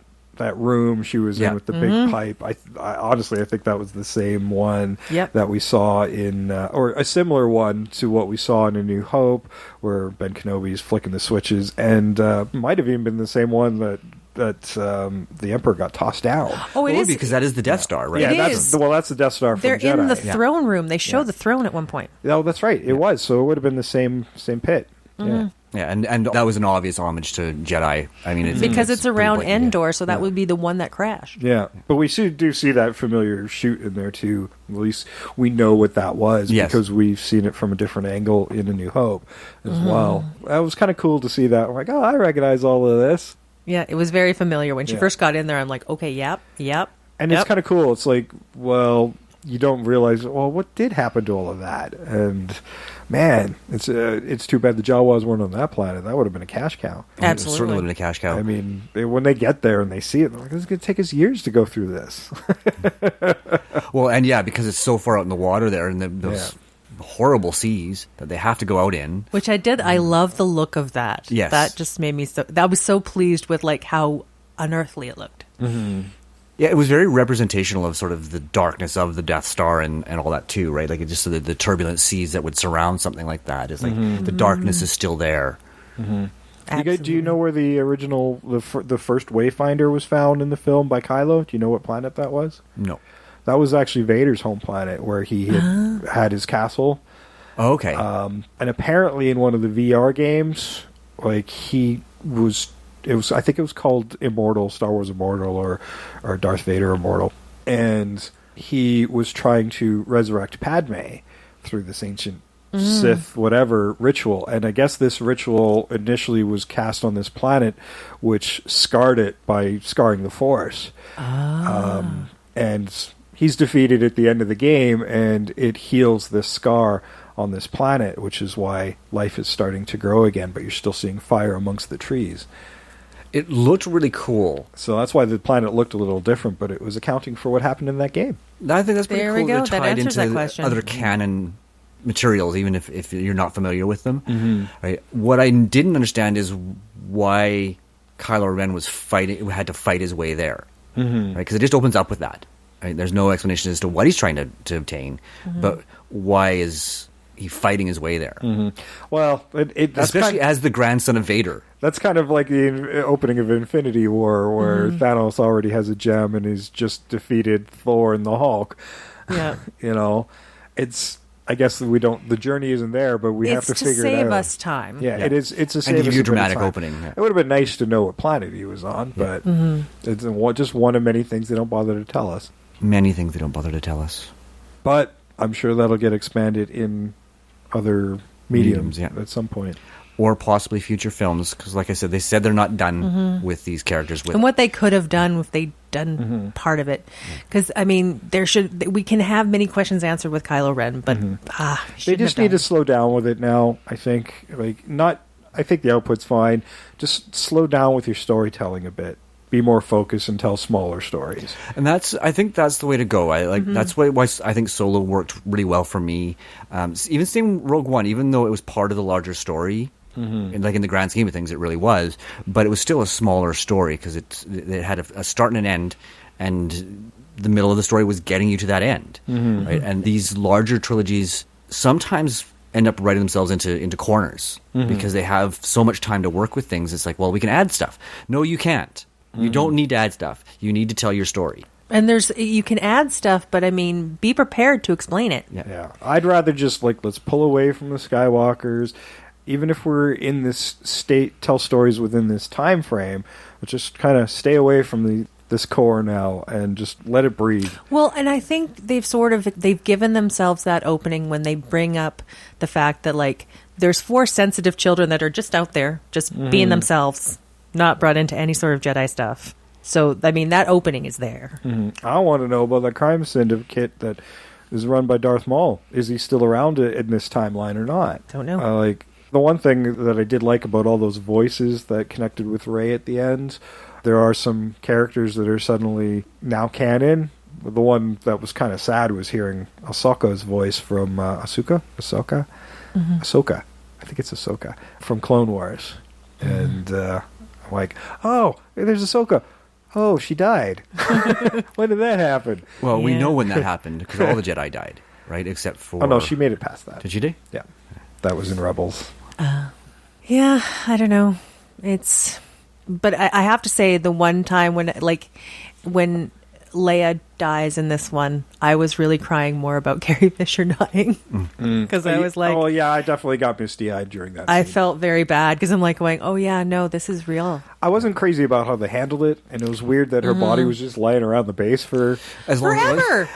room she was in with the big pipe. I honestly, I think that was the same one that we saw in, or a similar one to what we saw in A New Hope, where Ben Kenobi's flicking the switches, and might have even been the same one that the Emperor got tossed down. Oh, it is because that is the Death Star, right? Yeah, It that's is. that's the Death Star from They're Jedi. in the throne room. They show the throne at one point. Oh, that's right. It was. So it would have been the same pit. Yeah. Yeah, and that was an obvious homage to Jedi. I mean, Because it's around pretty blatant, Endor, so that would be the one that crashed. Yeah, but we do see that familiar shoot in there too. At least we know what that was because we've seen it from a different angle in A New Hope as well. That was kind of cool to see that. I'm like, oh, I recognize all of this. Yeah, it was very familiar. When she first got in there, I'm like, okay, yep. And it's kind of cool. It's like, well, you don't realize, well, what did happen to all of that? And man, it's too bad the Jawas weren't on that planet. That would have been a cash cow. Absolutely. It certainly would have been a cash cow. I mean, when they get there and they see it, they're like, it's going to take us years to go through this. Well, and because it's so far out in the water there, and those horrible seas that they have to go out in. Which I did. I love the look of that. Yes. That just made me so... I was so pleased with like how unearthly it looked. Mm-hmm. Yeah, it was very representational of sort of the darkness of the Death Star and all that too, right? Like it just the turbulent seas that would surround something like that. It's like the darkness is still there. Mm-hmm. Do you know where the original, the first Wayfinder was found in the film by Kylo? Do you know what planet that was? No. That was actually Vader's home planet where he had his castle. Oh, okay. And apparently in one of the VR games, like he was... I think it was called Immortal, Star Wars Immortal, or Darth Vader Immortal. And he was trying to resurrect Padme through this ancient Sith whatever ritual. And I guess this ritual initially was cast on this planet, which scarred it by scarring the Force. And he's defeated at the end of the game, and it heals this scar on this planet, which is why life is starting to grow again, but you're still seeing fire amongst the trees. It looked really cool. So that's why the planet looked a little different, but it was accounting for what happened in that game. I think that's pretty There cool. we go. They're That tied answers into that question. other canon materials, even if you're not familiar with them. Right? What I didn't understand is why Kylo Ren was had to fight his way there, right? Because it just opens up with that. Right? There's no explanation as to what he's trying to obtain, but why is he fighting his way there? Well, that's especially as the grandson of Vader. That's kind of like the opening of Infinity War, where Thanos already has a gem and he's just defeated Thor and the Hulk. Yeah. It's. I guess the journey isn't there, but we have to figure it out. It's to save us time. Yeah, it is. It's a save and give us you a a bit of dramatic time. opening. Yeah. It would have been nice to know what planet he was on, but it's just one of many things they don't bother to tell us. Many things they don't bother to tell us. But I'm sure that'll get expanded in other mediums yeah. at some point. Or possibly future films, because like I said, they said they're not done with these characters. And what they could have done if they'd done part of it. Because, I mean, we can have many questions answered with Kylo Ren, but they just need to slow down with it now, I think. I think the output's fine. Just slow down with your storytelling a bit. Be more focused and tell smaller stories. And I think that's the way to go. That's why I think Solo worked really well for me. Even same Rogue One, even though it was part of the larger story, in the grand scheme of things, it really was. But it was still a smaller story because it had a start and an end, and the middle of the story was getting you to that end. Right? And these larger trilogies sometimes end up writing themselves into corners because they have so much time to work with things. It's like, well, we can add stuff. No, you can't. You don't need to add stuff. You need to tell your story. And you can add stuff, but I mean, be prepared to explain it. Yeah. I'd rather just let's pull away from the Skywalkers. Even if we're in this state, tell stories within this time frame, but just kind of stay away from this core now and just let it breathe. Well, and I think they've given themselves that opening when they bring up the fact that there's 4 sensitive children that are just out there, just being themselves, not brought into any sort of Jedi stuff. So, I mean, that opening is there. I want to know about the crime syndicate that is run by Darth Maul. Is he still around in this timeline or not? Don't know. The one thing that I did like about all those voices that connected with Rey at the end, there are some characters that are suddenly now canon. The one that was kind of sad was hearing Ahsoka's voice from Ahsoka. I think it's Ahsoka from Clone Wars. And I'm like, oh, there's Ahsoka. Oh, she died. When did that happen? Well, we know when that happened because all the Jedi died, right? Except for... Oh, no, she made it past that. Did she do? Yeah. That was in Rebels. Yeah, I don't know. But I have to say, the one time when Leia dies in this one, I was really crying more about Carrie Fisher dying because I was like, oh yeah, I definitely got misty-eyed during that I scene. felt very bad because I'm going, oh yeah, no, this is real. I wasn't crazy about how they handled it, and it was weird that her body was just lying around the base for as long forever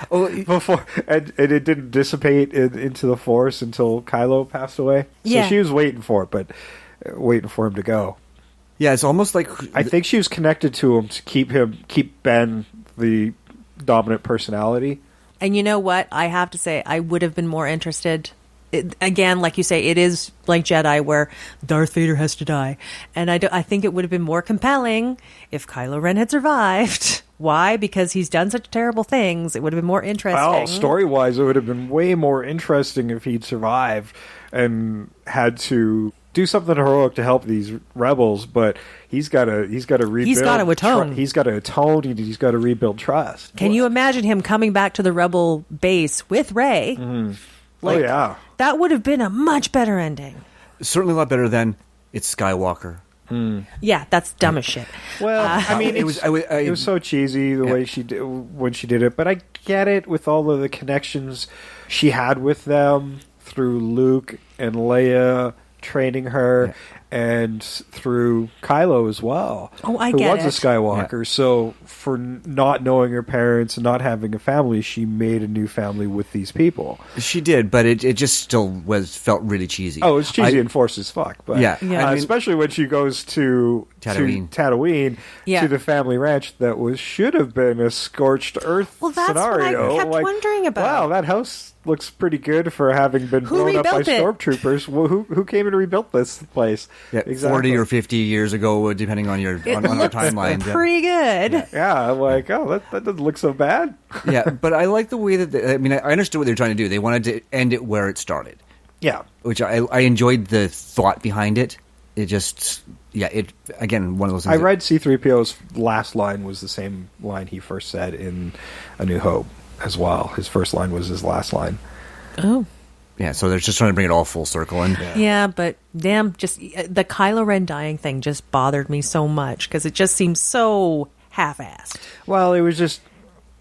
before, and it didn't dissipate into the Force until Kylo passed away. So she was waiting for it, but waiting for him to go. Yeah, it's almost like I think she was connected to him to keep Ben the dominant personality. And you know what? I have to say, I would have been more interested. Again, like you say, it is like Jedi where Darth Vader has to die. And I think it would have been more compelling if Kylo Ren had survived. Why? Because he's done such terrible things. It would have been more interesting. Well, story-wise, it would have been way more interesting if he'd survived and had to do something heroic to help these rebels, but he's got to rebuild. He's got to atone. He's got to atone. He's got to rebuild trust. Can you imagine him coming back to the rebel base with Rey? Oh yeah, that would have been a much better ending. Certainly a lot better than it's Skywalker. Yeah, that's dumb as shit. Well, I mean, it was so cheesy the way she did when she did it, but I get it with all of the connections she had with them through Luke and Leia training her, and through Kylo as well. Oh, I who get was it. a Skywalker. So for not knowing her parents and not having a family, she made a new family with these people. She did, but it just still felt really cheesy. Oh, it's cheesy and forced as fuck. But I mean, especially when she goes to Tatooine to the family ranch that should have been a scorched earth scenario. What I kept wondering about. Wow, that house looks pretty good for having been blown up by stormtroopers. Well, who came and rebuilt this place? Yeah, exactly. 40 or 50 years ago, depending on your on our timeline. Pretty good. Yeah, I'm like, oh, that doesn't look so bad. Yeah, but I like the way that I understood what they were trying to do. They wanted to end it where it started. Yeah, which I enjoyed the thought behind it. it just, again, one of those I things. read C-3PO's last line was the same line he first said in A New Hope as well. His first line was his last line. Oh. Yeah, so they're just trying to bring it all full circle. And Yeah, but damn, just the Kylo Ren dying thing just bothered me so much because it just seems so half-assed. Well,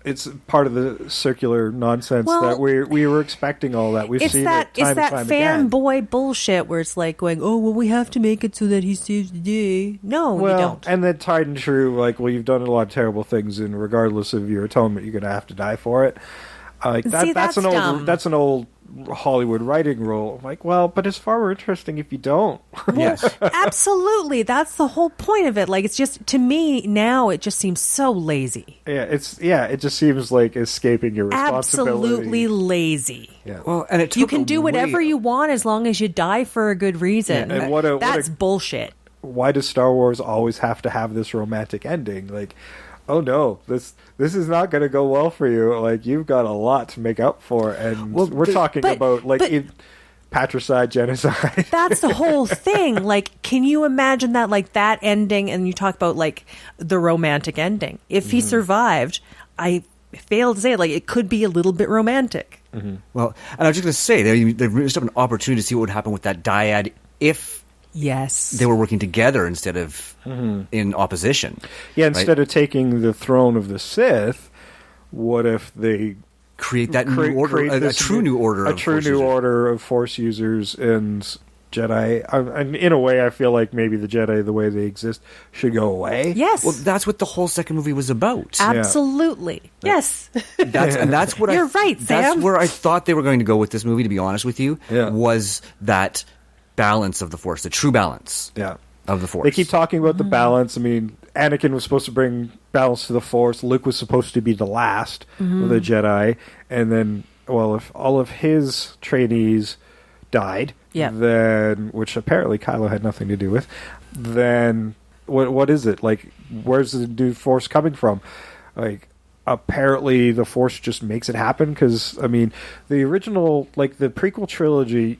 it's part of the circular nonsense that we were expecting all that. We've seen it time and time again. Fanboy bullshit where it's like going, oh, well, we have to make it so that he saves the day. No, you don't. And then tied and true, like, well, you've done a lot of terrible things, and regardless of your atonement, you're going to have to die for it. Like that's an old Hollywood writing rule. I'm like, well, but it's far more interesting if you don't. yes. Absolutely. That's the whole point of it. Like, it's just, to me, now it just seems so lazy. It just seems like escaping your responsibility. Absolutely lazy. Yeah. Well, and it took You can do whatever you want as long as you die for a good reason. Yeah, and that's bullshit. Why does Star Wars always have to have this romantic ending? Like, oh no, this is not going to go well for you. Like, you've got a lot to make up for, and we're talking about patricide, genocide. That's the whole thing. Like, can you imagine that, like, that ending? And you talk about, like, the romantic ending. If he survived, I fail to say it, like, it could be a little bit romantic. Mm-hmm. Well, and I was just going to say, they missed up an opportunity to see what would happen with that dyad if they were working together instead of in opposition. Yeah, instead of taking the throne of the Sith, what if they create that new order, a true new order of Force users and Jedi? And in a way, I feel like maybe the Jedi, the way they exist, should go away. Yes. Well, that's what the whole second movie was about. Absolutely. Yeah. Yes. That's what You're right, Sam. That's where I thought they were going to go with this movie, to be honest with you, was that balance of the Force, the true balance of the Force. They keep talking about the balance. I mean, Anakin was supposed to bring balance to the Force. Luke was supposed to be the last of the Jedi. And then, well, if all of his trainees died, then, which apparently Kylo had nothing to do with, then what is it? Like, where's the new Force coming from? Like, apparently the Force just makes it happen, because, I mean, the original, like, the prequel trilogy,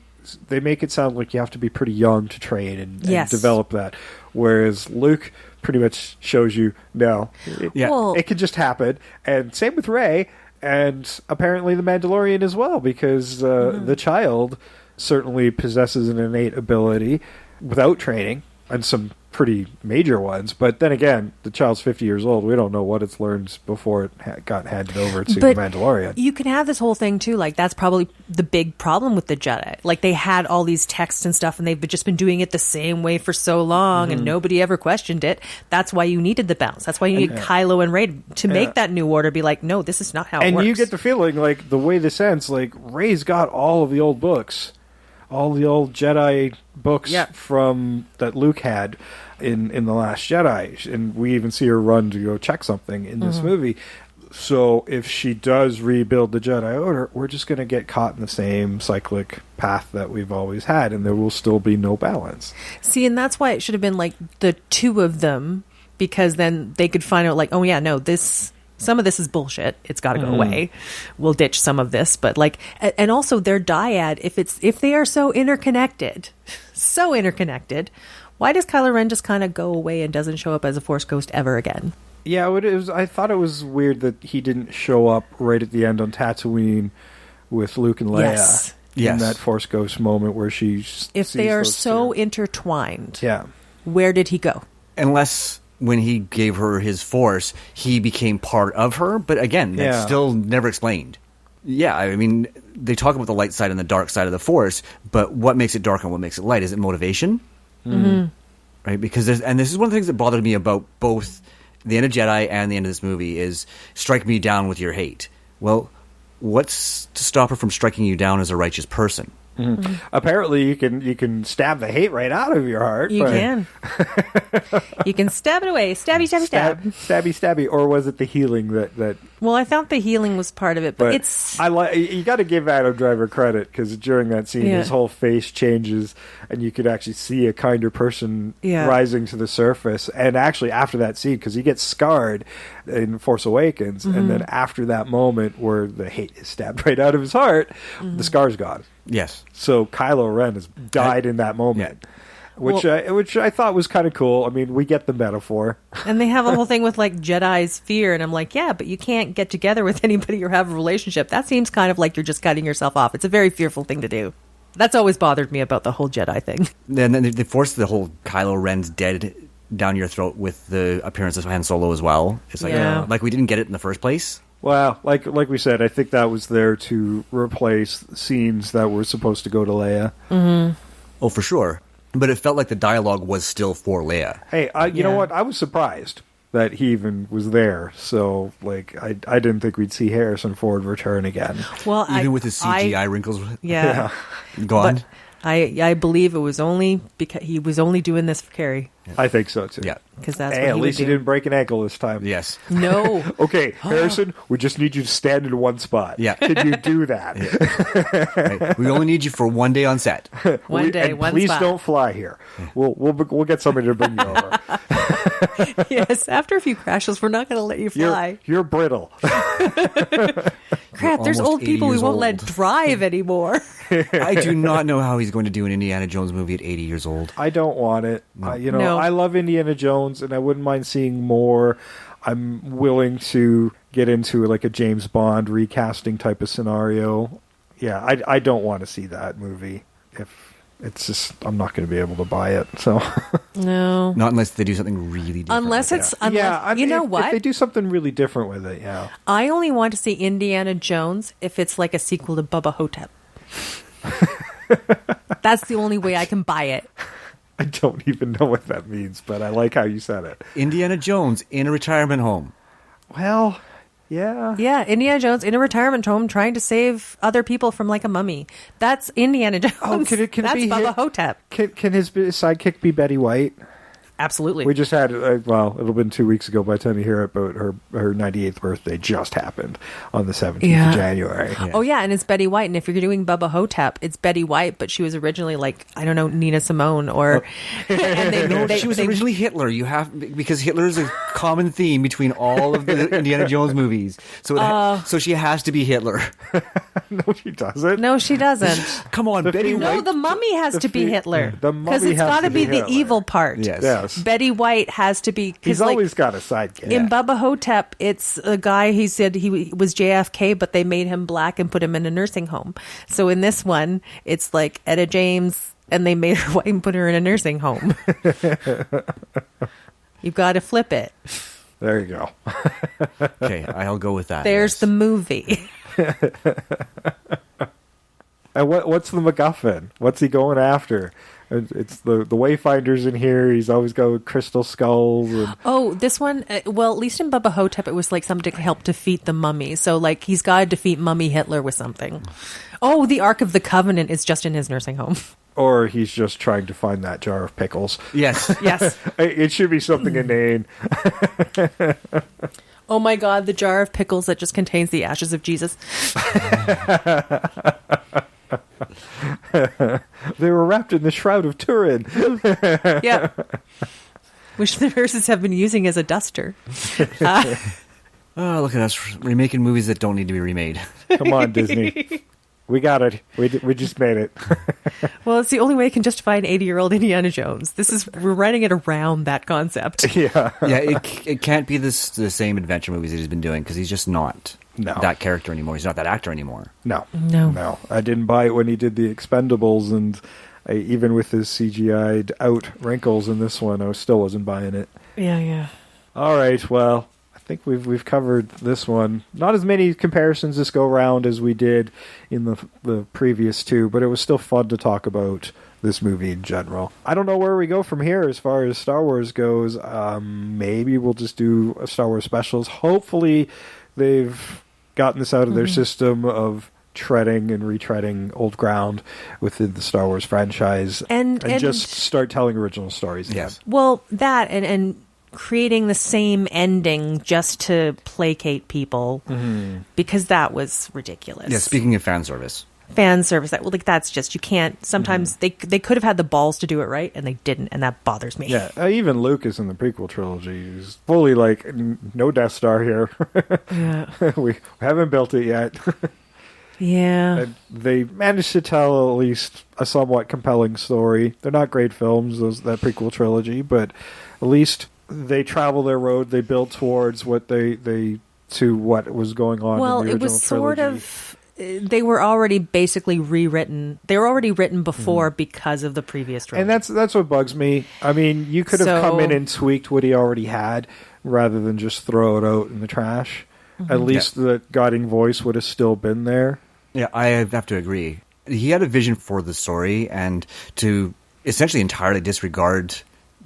they make it sound like you have to be pretty young to train and develop that. Whereas Luke pretty much shows you, no, it can just happen. And same with Rey, and apparently the Mandalorian as well, because the child certainly possesses an innate ability without training, and some pretty major ones. But then again, the child's 50 years old. We don't know what it's learned before it got handed over to the Mandalorian. You can have this whole thing too. Like, that's probably the big problem with the Jedi. Like, they had all these texts and stuff, and they've just been doing it the same way for so long, and nobody ever questioned it. That's why you needed the balance. That's why you needed Kylo and Rey to make that new order be like, no, this is not how it works. And you get the feeling, like, the way this ends, like, Rey's got all of the old books. All the old Jedi books from that Luke had in The Last Jedi. And we even see her run to go check something in this movie. So if she does rebuild the Jedi Order, we're just going to get caught in the same cyclic path that we've always had, and there will still be no balance. See, and that's why it should have been like the two of them, because then they could find out, like, oh yeah, no, some of this is bullshit. It's got to go away. We'll ditch some of this, but like, and also their dyad, if they are so interconnected, why does Kylo Ren just kind of go away and doesn't show up as a Force ghost ever again? Yeah, I thought it was weird that he didn't show up right at the end on Tatooine with Luke and Leia. Yes. In that Force ghost moment where she if they are so intertwined, yeah, where did he go? Unless when he gave her his Force, he became part of her. But again, that's still never explained. Yeah, I mean, they talk about the light side and the dark side of the Force, but what makes it dark and what makes it light? Is it motivation? Right? Because this is one of the things that bothered me about both the end of Jedi and the end of this movie is strike me down with your hate. Well, what's to stop her from striking you down as a righteous person? Apparently, you can stab the hate right out of your heart. You can. You can stab it away. Stabby, stabby, stab. Stabby, stabby. Or was it the healing that? Well, I thought the healing was part of it, but it's. You got to give Adam Driver credit, because during that scene, his whole face changes, and you could actually see a kinder person rising to the surface. And actually, after that scene, because he gets scarred in Force Awakens, and then after that moment where the hate is stabbed right out of his heart, the scar's gone. Yes. So Kylo Ren has died in that moment. which I thought was kind of cool. I mean, we get the metaphor. And they have a whole thing with like Jedi's fear, and I'm like, yeah, but you can't get together with anybody or have a relationship. That seems kind of like you're just cutting yourself off. It's a very fearful thing to do. That's always bothered me about the whole Jedi thing. And then they forced the whole Kylo Ren's dead down your throat with the appearance of Han Solo as well. It's like, like we didn't get it in the first place. Well, like we said, I think that was there to replace scenes that were supposed to go to Leia. Mm-hmm. Oh, for sure. But it felt like the dialogue was still for Leia. Hey, you know what? I was surprised that he even was there. So, like, I didn't think we'd see Harrison Ford return again. Well, even with his CGI wrinkles. Yeah. Go on. But I believe it was only because he was only doing this for Carrie. I think so too. Yeah, because that's hey, what at he least would he do. didn't break an ankle this time. Yes. No. Okay, Harrison, we just need you to stand in one spot. Yeah. Can you do that? Right. We only need you for one day on set. One day, and one please spot. don't fly here. We'll get somebody to bring you over. Yes, after a few crashes, we're not going to let you fly. You're brittle. Crap, there's almost old people 80 we years won't let old. drive anymore. I do not know how he's going to do an Indiana Jones movie at 80 years old. I don't want it. No. No. I love Indiana Jones, and I wouldn't mind seeing more. I'm willing to get into like a James Bond recasting type of scenario. Yeah, I don't want to see that movie. If it's just, I'm not going to be able to buy it. So No. Not unless they do something really different. Unless with it's, it. unless, you know if what? they do something really different with it, yeah. I only want to see Indiana Jones if it's like a sequel to Bubba Hotep. That's the only way I can buy it. I don't even know what that means, but I like how you said it. Indiana Jones in a retirement home. Well, yeah. Yeah, Indiana Jones in a retirement home trying to save other people from like a mummy. That's Indiana Jones. Oh, can it That's be Bubba Hotep. Can his sidekick be Betty White? Absolutely. We just had, well, it'll have been 2 weeks ago by the time you hear it, but her 98th birthday just happened on the 17th of January. Yeah. Oh, yeah, and it's Betty White. And if you're doing Bubba Hotep, it's Betty White, but she was originally like, I don't know, Nina Simone or... and She was originally Hitler. Because Hitler is a common theme between all of the Indiana Jones movies. So so she has to be Hitler. No, she doesn't. No, she doesn't. Come on, Betty No, White. the mummy has to be Hitler. the Because mummy it's has got to to be be the Hitler. evil part. Yes. Betty White has to be... 'cause, He's like, always got a sidekick. in Bubba Hotep, it's a guy, he said he was JFK, but they made him black and put him in a nursing home. So in this one, it's like Etta James, and they made her white and put her in a nursing home. You've got to flip it. There you go. Okay, I'll go with that. There's yes. the movie. And what's the MacGuffin? What's he going after? It's the Wayfinder's in here. He's always got crystal skulls. And... Oh, this one, well, at least in Bubba Hotep, it was like something to help defeat the mummy. So, like, he's got to defeat Mummy Hitler with something. Oh, the Ark of the Covenant is just in his nursing home. Or he's just trying to find that jar of pickles. Yes. Yes. It should be something inane. Oh my God, the jar of pickles that just contains the ashes of Jesus. They were wrapped in the Shroud of Turin. Yeah. Which the nurses have been using as a duster. Oh, look at us remaking movies that don't need to be remade. Come on, Disney. We got it. We just made it. Well, it's the only way I can justify an 80-year-old Indiana Jones. We're writing it around that concept. Yeah. Yeah, it can't be the same adventure movies that he's been doing because he's just not that character anymore. He's not that actor anymore. No. I didn't buy it when he did the Expendables, and even with his CGI'd out wrinkles in this one, I still wasn't buying it. Yeah. All right, well, I think we've covered this one. Not as many comparisons this go round as we did in the previous two, but it was still fun to talk about this movie in general. I don't know where we go from here as far as Star Wars goes. Maybe we'll just do a Star Wars specials. Hopefully they've gotten this out of their system of treading and retreading old ground within the Star Wars franchise and just start telling original stories again. Yes. Well, that and creating the same ending just to placate people because that was ridiculous. Yeah, speaking of fan service. Fan service, that's just, you can't, sometimes they could have had the balls to do it right and they didn't, and that bothers me. Yeah, even Lucas in the prequel trilogy is fully like, no Death Star here. Yeah. We haven't built it yet. Yeah. And they managed to tell at least a somewhat compelling story. They're not great films, that prequel trilogy, but at least they travel their road. They build towards what to what was going on in the original it was sort trilogy. of... They were already basically rewritten. They were already written before because of the previous trilogy. And that's what bugs me. I mean, you could have come in and tweaked what he already had rather than just throw it out in the trash. At least the guiding voice would have still been there. Yeah, I have to agree. He had a vision for the story, and to essentially entirely disregard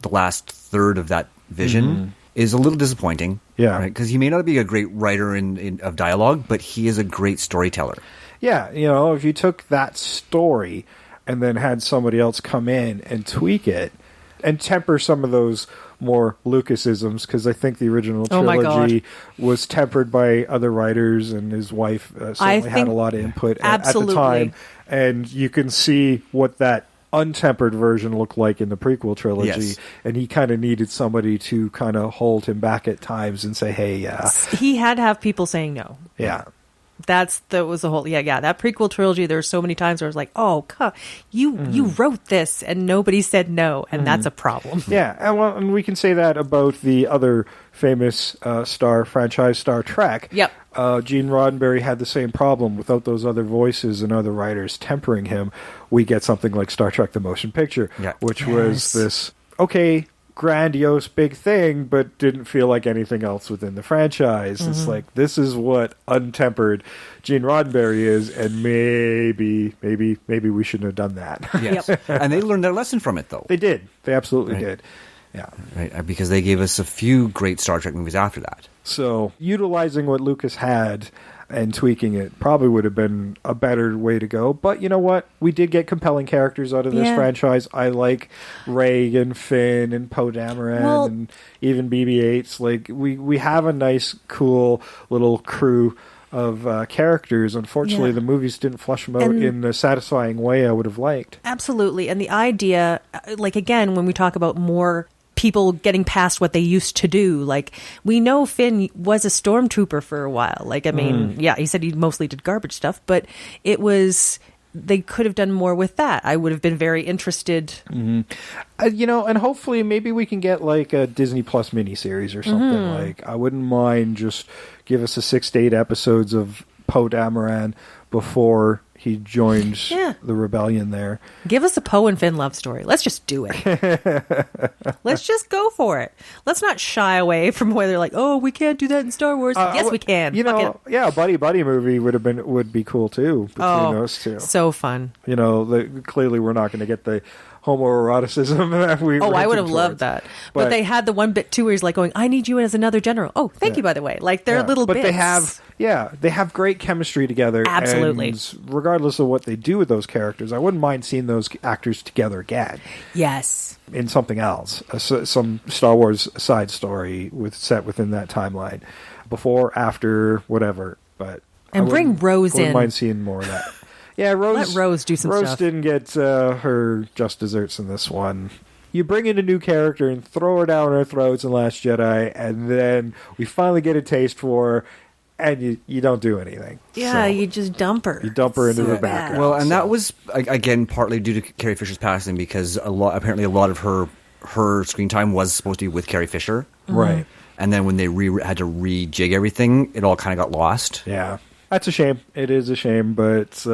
the last third of that vision is a little disappointing. Yeah. Because he may not be a great writer of dialogue, but he is a great storyteller. Yeah, if you took that story and then had somebody else come in and tweak it and temper some of those more Lucasisms, because I think the original trilogy was tempered by other writers, and his wife certainly had a lot of input at the time. And you can see what that untempered version looked like in the prequel trilogy, and he kind of needed somebody to kind of hold him back at times and say, hey, he had to have people saying no. Yeah. That was the whole that prequel trilogy. There were so many times where I was like, "Oh, you wrote this and nobody said no," and that's a problem. Yeah, and we can say that about the other famous franchise, Star Trek. Yep. Gene Roddenberry had the same problem. Without those other voices and other writers tempering him, we get something like Star Trek: The Motion Picture, which was this grandiose big thing, but didn't feel like anything else within the franchise. It's like, this is what untempered Gene Roddenberry is, and maybe we shouldn't have done that. Yes. And they learned their lesson from it, though. They did. They absolutely did. Yeah. Right, because they gave us a few great Star Trek movies after that. So, utilizing what Lucas had and tweaking it probably would have been a better way to go. But you know what? We did get compelling characters out of this franchise. I like Ray and Finn and Poe Dameron and even BB-8s. Like, we have a nice, cool little crew of characters. Unfortunately, the movies didn't flush them out in the satisfying way I would have liked. Absolutely. And the idea, like, again, when we talk about more people getting past what they used to do, like, we know Finn was a stormtrooper for a while. Like, I mean, he said he mostly did garbage stuff, but it was... They could have done more with that. I would have been very interested. And hopefully maybe we can get like a Disney Plus miniseries or something. Like, I wouldn't mind just give us a 6 to 8 episodes of Poe Dameron before he joins the rebellion there. Give us a Poe and Finn love story. Let's just do it. Let's just go for it. Let's not shy away from where they're like, oh, we can't do that in Star Wars. Yes, we can. A buddy movie would be cool too between those two. So fun. Clearly we're not going to get the homoeroticism that we. Oh, I would have loved that. But they had the one bit too where he's like going, "I need you as another general." Oh, thank you, by the way. Like, they're little bits. But they have great chemistry together. Absolutely. And regardless of what they do with those characters, I wouldn't mind seeing those actors together again. Yes. In something else, some Star Wars side story set within that timeline, before, after, whatever. But bring Rose in. I wouldn't mind seeing more of that. Yeah, Let Rose do some stuff. Rose didn't get her just desserts in this one. You bring in a new character and throw her down our throats in Last Jedi, and then we finally get a taste for her, and you don't do anything. Yeah, you just dump her. You dump her into the background. Well, and that was, again, partly due to Carrie Fisher's passing, because apparently a lot of her screen time was supposed to be with Carrie Fisher. Right. And then when they had to rejig everything, it all kind of got lost. Yeah. That's a shame. It is a shame, but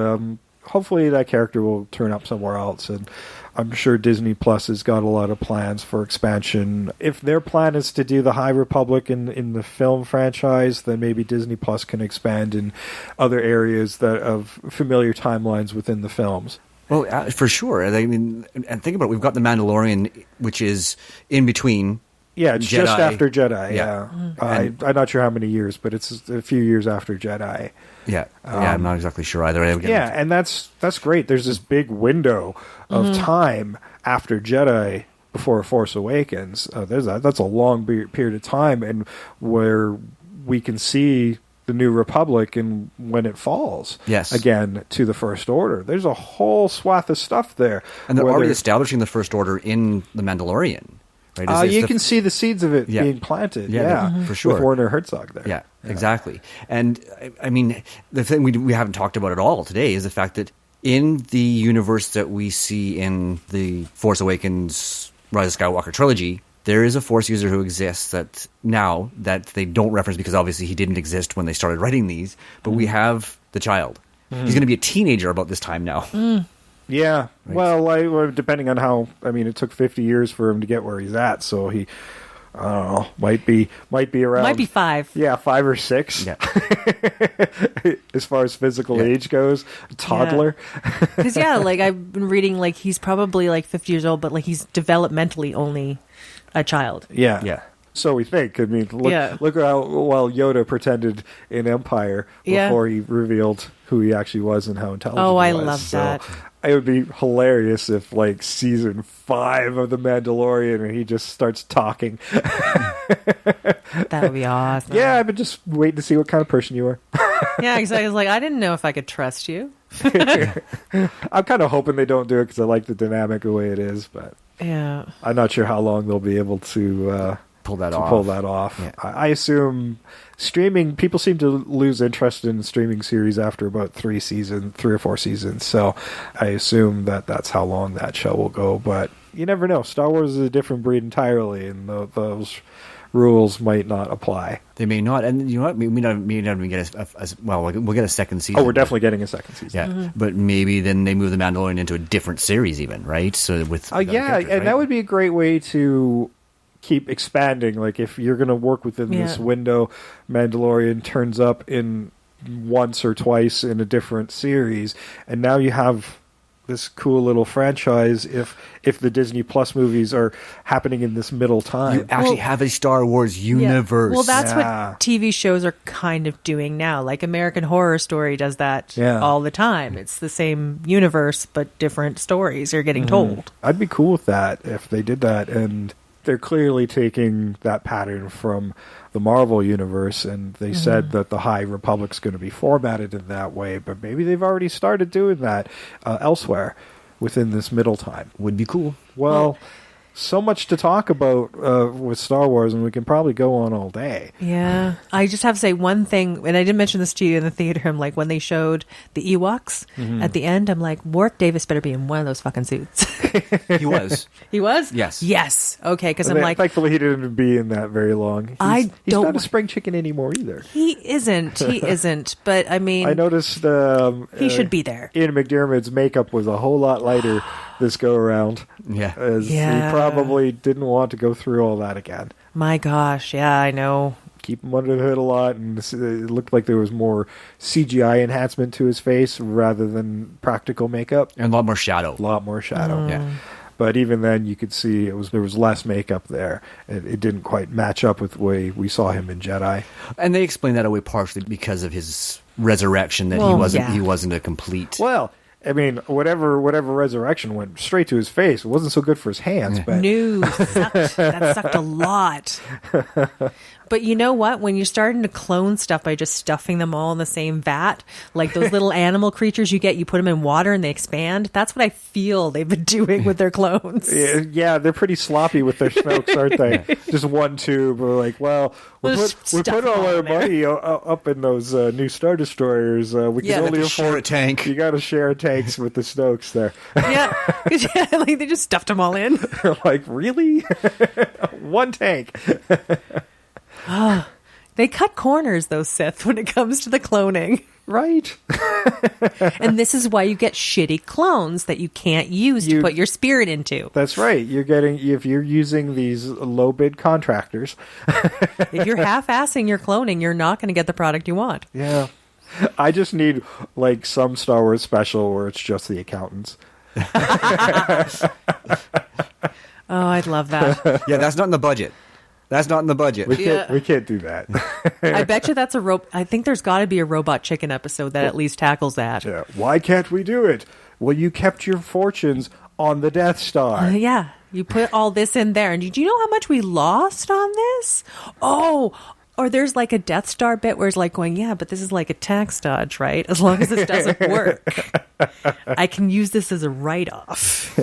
hopefully that character will turn up somewhere else. And I'm sure Disney Plus has got a lot of plans for expansion. If their plan is to do the High Republic in the film franchise, then maybe Disney Plus can expand in other areas of familiar timelines within the films. Well, for sure. I mean, and think about it. We've got The Mandalorian, which is in between. Yeah, it's Jedi. just after Jedi, yeah. I'm not sure how many years, but it's a few years after Jedi. Yeah, I'm not exactly sure either. And that's great. There's this big window of time after Jedi before Force Awakens. That's a long period of time, and where we can see the New Republic and when it falls again to the First Order. There's a whole swath of stuff there. And they're already establishing the First Order in The Mandalorian. Right? You can see the seeds of it being planted. Yeah, for sure. With Werner Herzog there. Yeah, exactly. And I mean, the thing we haven't talked about at all today is the fact that in the universe that we see in the Force Awakens, Rise of Skywalker trilogy, there is a Force user who exists that they don't reference because obviously he didn't exist when they started writing these, but we have the child. He's going to be a teenager about this time now. Yeah. Right. Well, depending on how, it took 50 years for him to get where he's at, so he, I don't know, might be around. Might be 5. Yeah, 5 or 6. Yeah. As far as physical age goes, a toddler. Because I've been reading he's probably 50 years old, but he's developmentally only a child. Yeah. Yeah. So we think. Look at how well Yoda pretended in Empire before he revealed who he actually was and how intelligent he was. I love that. It would be hilarious if, season 5 of The Mandalorian and he just starts talking. That would be awesome. Yeah, I've been just waiting to see what kind of person you are. Yeah, exactly. I didn't know if I could trust you. I'm kind of hoping they don't do it because I like the dynamic the way it is, but yeah, I'm not sure how long they'll be able to pull that off. Yeah. I assume streaming, people seem to lose interest in streaming series after about 3 or 4 seasons. So I assume that's how long that show will go. But you never know. Star Wars is a different breed entirely, and those rules might not apply. They may not, and you know what? We may not even get we'll get a second season. Oh, we're definitely getting a second season. Yeah, but maybe then they move the Mandalorian into a different series, even, right? So with that would be a great way to keep expanding. If you're going to work within this window, Mandalorian turns up in once or twice in a different series, and now you have this cool little franchise. If the Disney Plus movies are happening in this middle time, you actually have a Star Wars universe. Well, that's what TV shows are kind of doing now. American Horror Story does that all the time. It's the same universe but different stories are getting told. I'd be cool with that if they did that. And they're clearly taking that pattern from the Marvel universe, and they said that the High Republic's going to be formatted in that way, but maybe they've already started doing that elsewhere within this middle time. Would be cool. Well, so much to talk about with Star Wars, and we can probably go on all day. Yeah. I just have to say one thing, and I didn't mention this to you in the theater. I'm when they showed the Ewoks at the end, I'm Warwick Davis better be in one of those fucking suits. He was. He was? Yes. Yes. Okay, because thankfully he didn't be in that very long. He's not a spring chicken anymore either. He isn't. But I noticed he should be there. Ian McDiarmid's makeup was a whole lot lighter this go around. Yeah. He probably didn't want to go through all that again. My gosh, yeah, I know. Keep him under the hood a lot, and it looked like there was more CGI enhancement to his face rather than practical makeup. And a lot more shadow. Yeah. But even then, you could see there was less makeup there. It didn't quite match up with the way we saw him in Jedi. And they explained that away partially because of his resurrection, that he wasn't a complete. Well, whatever resurrection went straight to his face. It wasn't so good for his hands. But No, that sucked a lot. But you know what? When you're starting to clone stuff by just stuffing them all in the same vat, like those little animal creatures you put them in water and they expand. That's what I feel they've been doing with their clones. Yeah, they're pretty sloppy with their Snokes, aren't they? Just one tube. We're we put all our money up in those new Star Destroyers. We can only afford share a tank. You got to share tanks with the Snokes there. Yeah, they just stuffed them all in. Really? One tank. They cut corners, those Sith, when it comes to the cloning. Right. And this is why you get shitty clones that you can't use to put your spirit into. That's right. If you're using these low bid contractors. If you're half-assing your cloning, you're not going to get the product you want. Yeah. I just need some Star Wars special where it's just the accountants. Oh, I'd love that. Yeah, that's not in the budget. We can't do that. I bet you that's I think there's got to be a Robot Chicken episode that at least tackles that. Yeah. Why can't we do it? Well, you kept your fortunes on the Death Star. Yeah. You put all this in there. And do you know how much we lost on this? Oh, or there's a Death Star bit where it's going, yeah, but this is a tax dodge, right? As long as this doesn't work, I can use this as a write-off.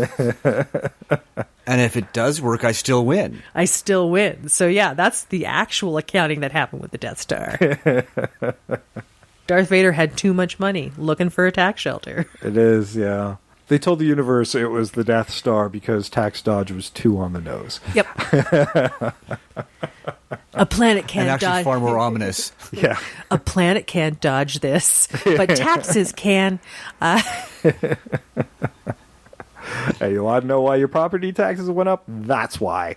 And if it does work, I still win. So yeah, that's the actual accounting that happened with the Death Star. Darth Vader had too much money looking for a tax shelter. It is, yeah. They told the universe it was the Death Star because tax dodge was too on the nose. Yep. A planet can't and actually dodge. far more ominous. Yeah. A planet can't dodge this, but taxes can. Hey, you want to know why your property taxes went up? That's why.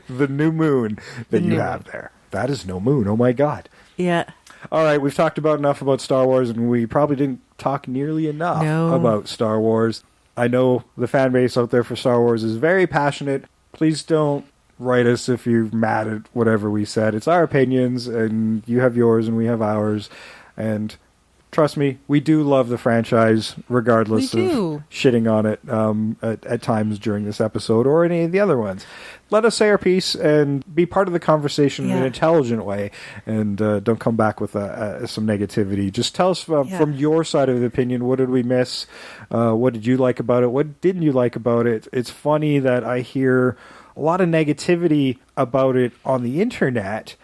The new moon that you have there. That is no moon. Oh, my God. Yeah. All right, we've talked enough about Star Wars, and we probably didn't talk nearly enough about Star Wars. I know the fan base out there for Star Wars is very passionate. Please don't write us if you're mad at whatever we said. It's our opinions, and you have yours, and we have ours. And trust me, we do love the franchise, regardless of shitting on it at times during this episode or any of the other ones. Let us say our piece and be part of the conversation in an intelligent way, and don't come back with some negativity. Just tell us from your side of the opinion, what did we miss? What did you like about it? What didn't you like about it? It's funny that I hear a lot of negativity about it on the internet,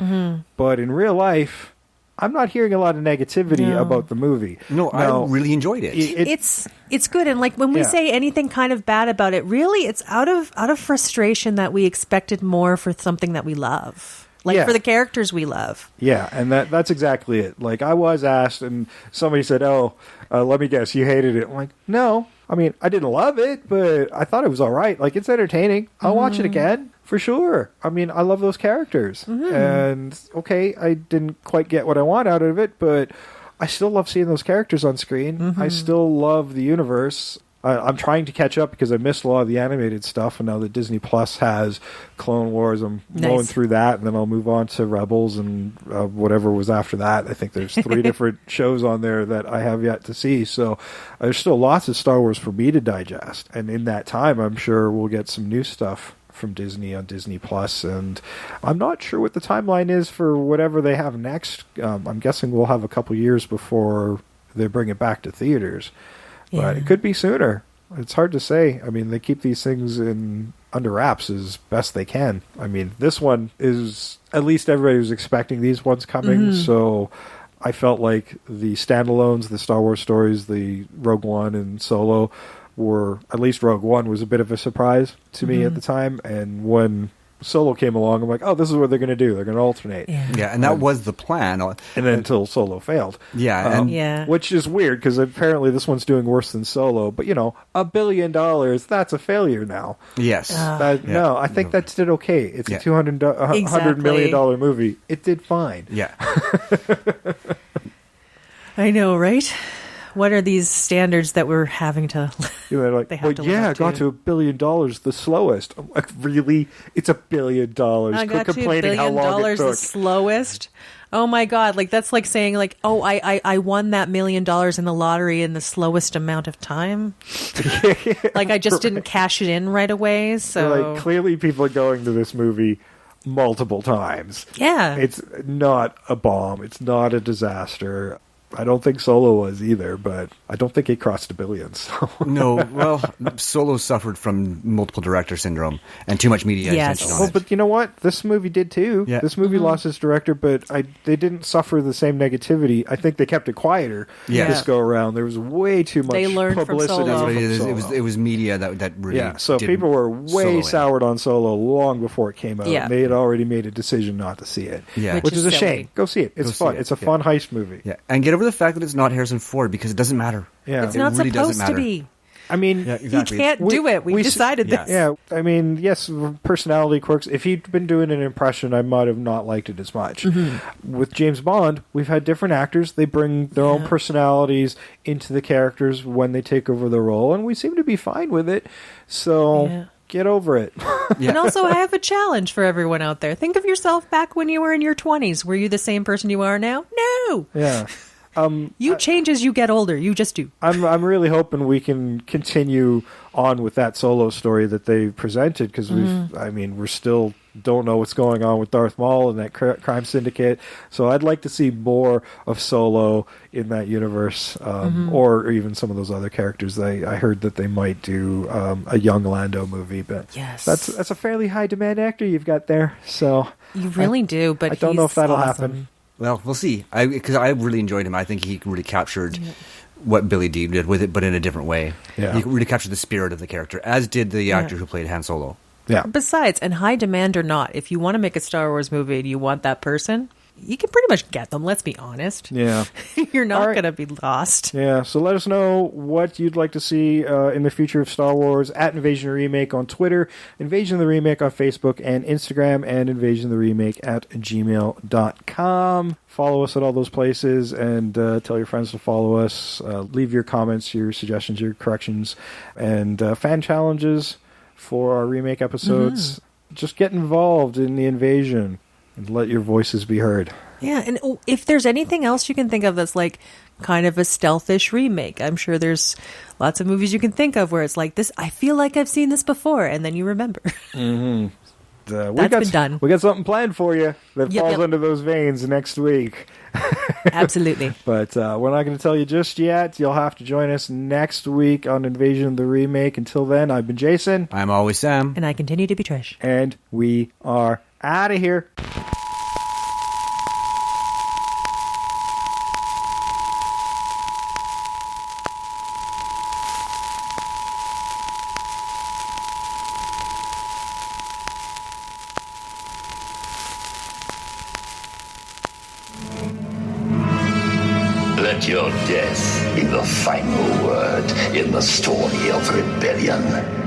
but in real life, I'm not hearing a lot of negativity about the movie. No, I really enjoyed it. It's good, and like when we say anything kind of bad about it, really, it's out of frustration that we expected more for something that we love, for the characters we love. Yeah, and that's exactly it. Like I was asked, and somebody said, "Oh, let me guess, you hated it." I'm like, no. I mean, I didn't love it, but I thought it was all right. Like, it's entertaining. I'll watch it again, for sure. I mean, I love those characters. And, okay, I didn't quite get what I want out of it, but I still love seeing those characters on screen. I still love the universe. I'm trying to catch up because I missed a lot of the animated stuff, and now that Disney Plus has Clone Wars, I'm going through that, and then I'll move on to Rebels and whatever was after that. I think there's 3 different shows on there that I have yet to see, so there's still lots of Star Wars for me to digest, and in that time, I'm sure we'll get some new stuff from Disney on Disney Plus, and I'm not sure what the timeline is for whatever they have next. I'm guessing we'll have a couple years before they bring it back to theaters. But it could be sooner. It's hard to say. I mean, they keep these things under wraps as best they can. I mean, this one is, at least everybody was expecting these ones coming, so I felt like the standalones, the Star Wars stories, the Rogue One and Solo were, at least Rogue One was a bit of a surprise to me at the time, and when Solo came along, I'm like, oh, this is what they're going to do. They're going to alternate. Yeah, and that was the plan. And then until Solo failed. Yeah. Which is weird, because apparently this one's doing worse than Solo. But, $1 billion, that's a failure now. Yes. No, I think that did okay. It's a $100 million movie. It did fine. Yeah. I know, right? What are these standards that we're having to? They're like, it got to $1 billion, the slowest. I'm like, really? It's $1 billion. I got to $1 billion, the slowest. Oh my God! Like that's like saying like, oh, I won that $1 million in the lottery in the slowest amount of time. Like I just didn't cash it in right away. So like clearly, people are going to this movie multiple times. Yeah, it's not a bomb. It's not a disaster. I don't think Solo was either, but I don't think it crossed $1 billion. So. No, well, Solo suffered from multiple director syndrome and too much media attention on it. But you know what? This movie did too. Yeah. This movie lost its director, but they didn't suffer the same negativity. I think they kept it quieter this go around. There was way too much publicity. From Solo. It was media that really so people were way soured on Solo long before it came out. Yeah. They had already made a decision not to see it. Yeah. Which is a shame. Go see it. It's fun. It's a fun heist movie. Yeah. And get over the fact that it's not Harrison Ford, because it doesn't matter. Yeah. It's not really supposed to be. I mean, he can't do it. We've decided this. Yeah, I mean, yes, personality quirks. If he'd been doing an impression, I might have not liked it as much. With James Bond, we've had different actors. They bring their own personalities into the characters when they take over the role, and we seem to be fine with it. So get over it. And also, I have a challenge for everyone out there. Think of yourself back when you were in your 20s. Were you the same person you are now? No. Yeah. You change as you get older. You just do. I'm really hoping we can continue on with that Solo story that they presented, because we're still don't know what's going on with Darth Maul and that crime syndicate. So I'd like to see more of Solo in that universe, or even some of those other characters. I heard that they might do a young Lando movie, but yes, that's a fairly high demand actor you've got there. So you really do, but I don't know if that'll awesome. happen. Well, we'll see. Because I really enjoyed him. I think he really captured what Billy Dee did with it, but in a different way. Yeah. He really captured the spirit of the character, as did the actor who played Han Solo. Yeah. Besides, and high demand or not, if you want to make a Star Wars movie and you want that person, you can pretty much get them, let's be honest. Yeah. You're not All right. going to be lost. Yeah, so let us know what you'd like to see in the future of Star Wars at Invasion the Remake on Twitter, Invasion the Remake on Facebook and Instagram, and Invasion the Remake at gmail.com. Follow us at all those places, and tell your friends to follow us. Leave your comments, your suggestions, your corrections, and fan challenges for our remake episodes. Just get involved in the invasion and let your voices be heard. Yeah, and if there's anything else you can think of that's like kind of a stealthish remake, I'm sure there's lots of movies you can think of where it's like this, I feel like I've seen this before, and then you remember. Been done. We got something planned for you that falls under those veins next week. Absolutely. But we're not going to tell you just yet. You'll have to join us next week on Invasion the Remake. Until then, I've been Jason. I'm always Sam. And I continue to be Trish. And we are out of here. Let your death be the final word in the story of rebellion.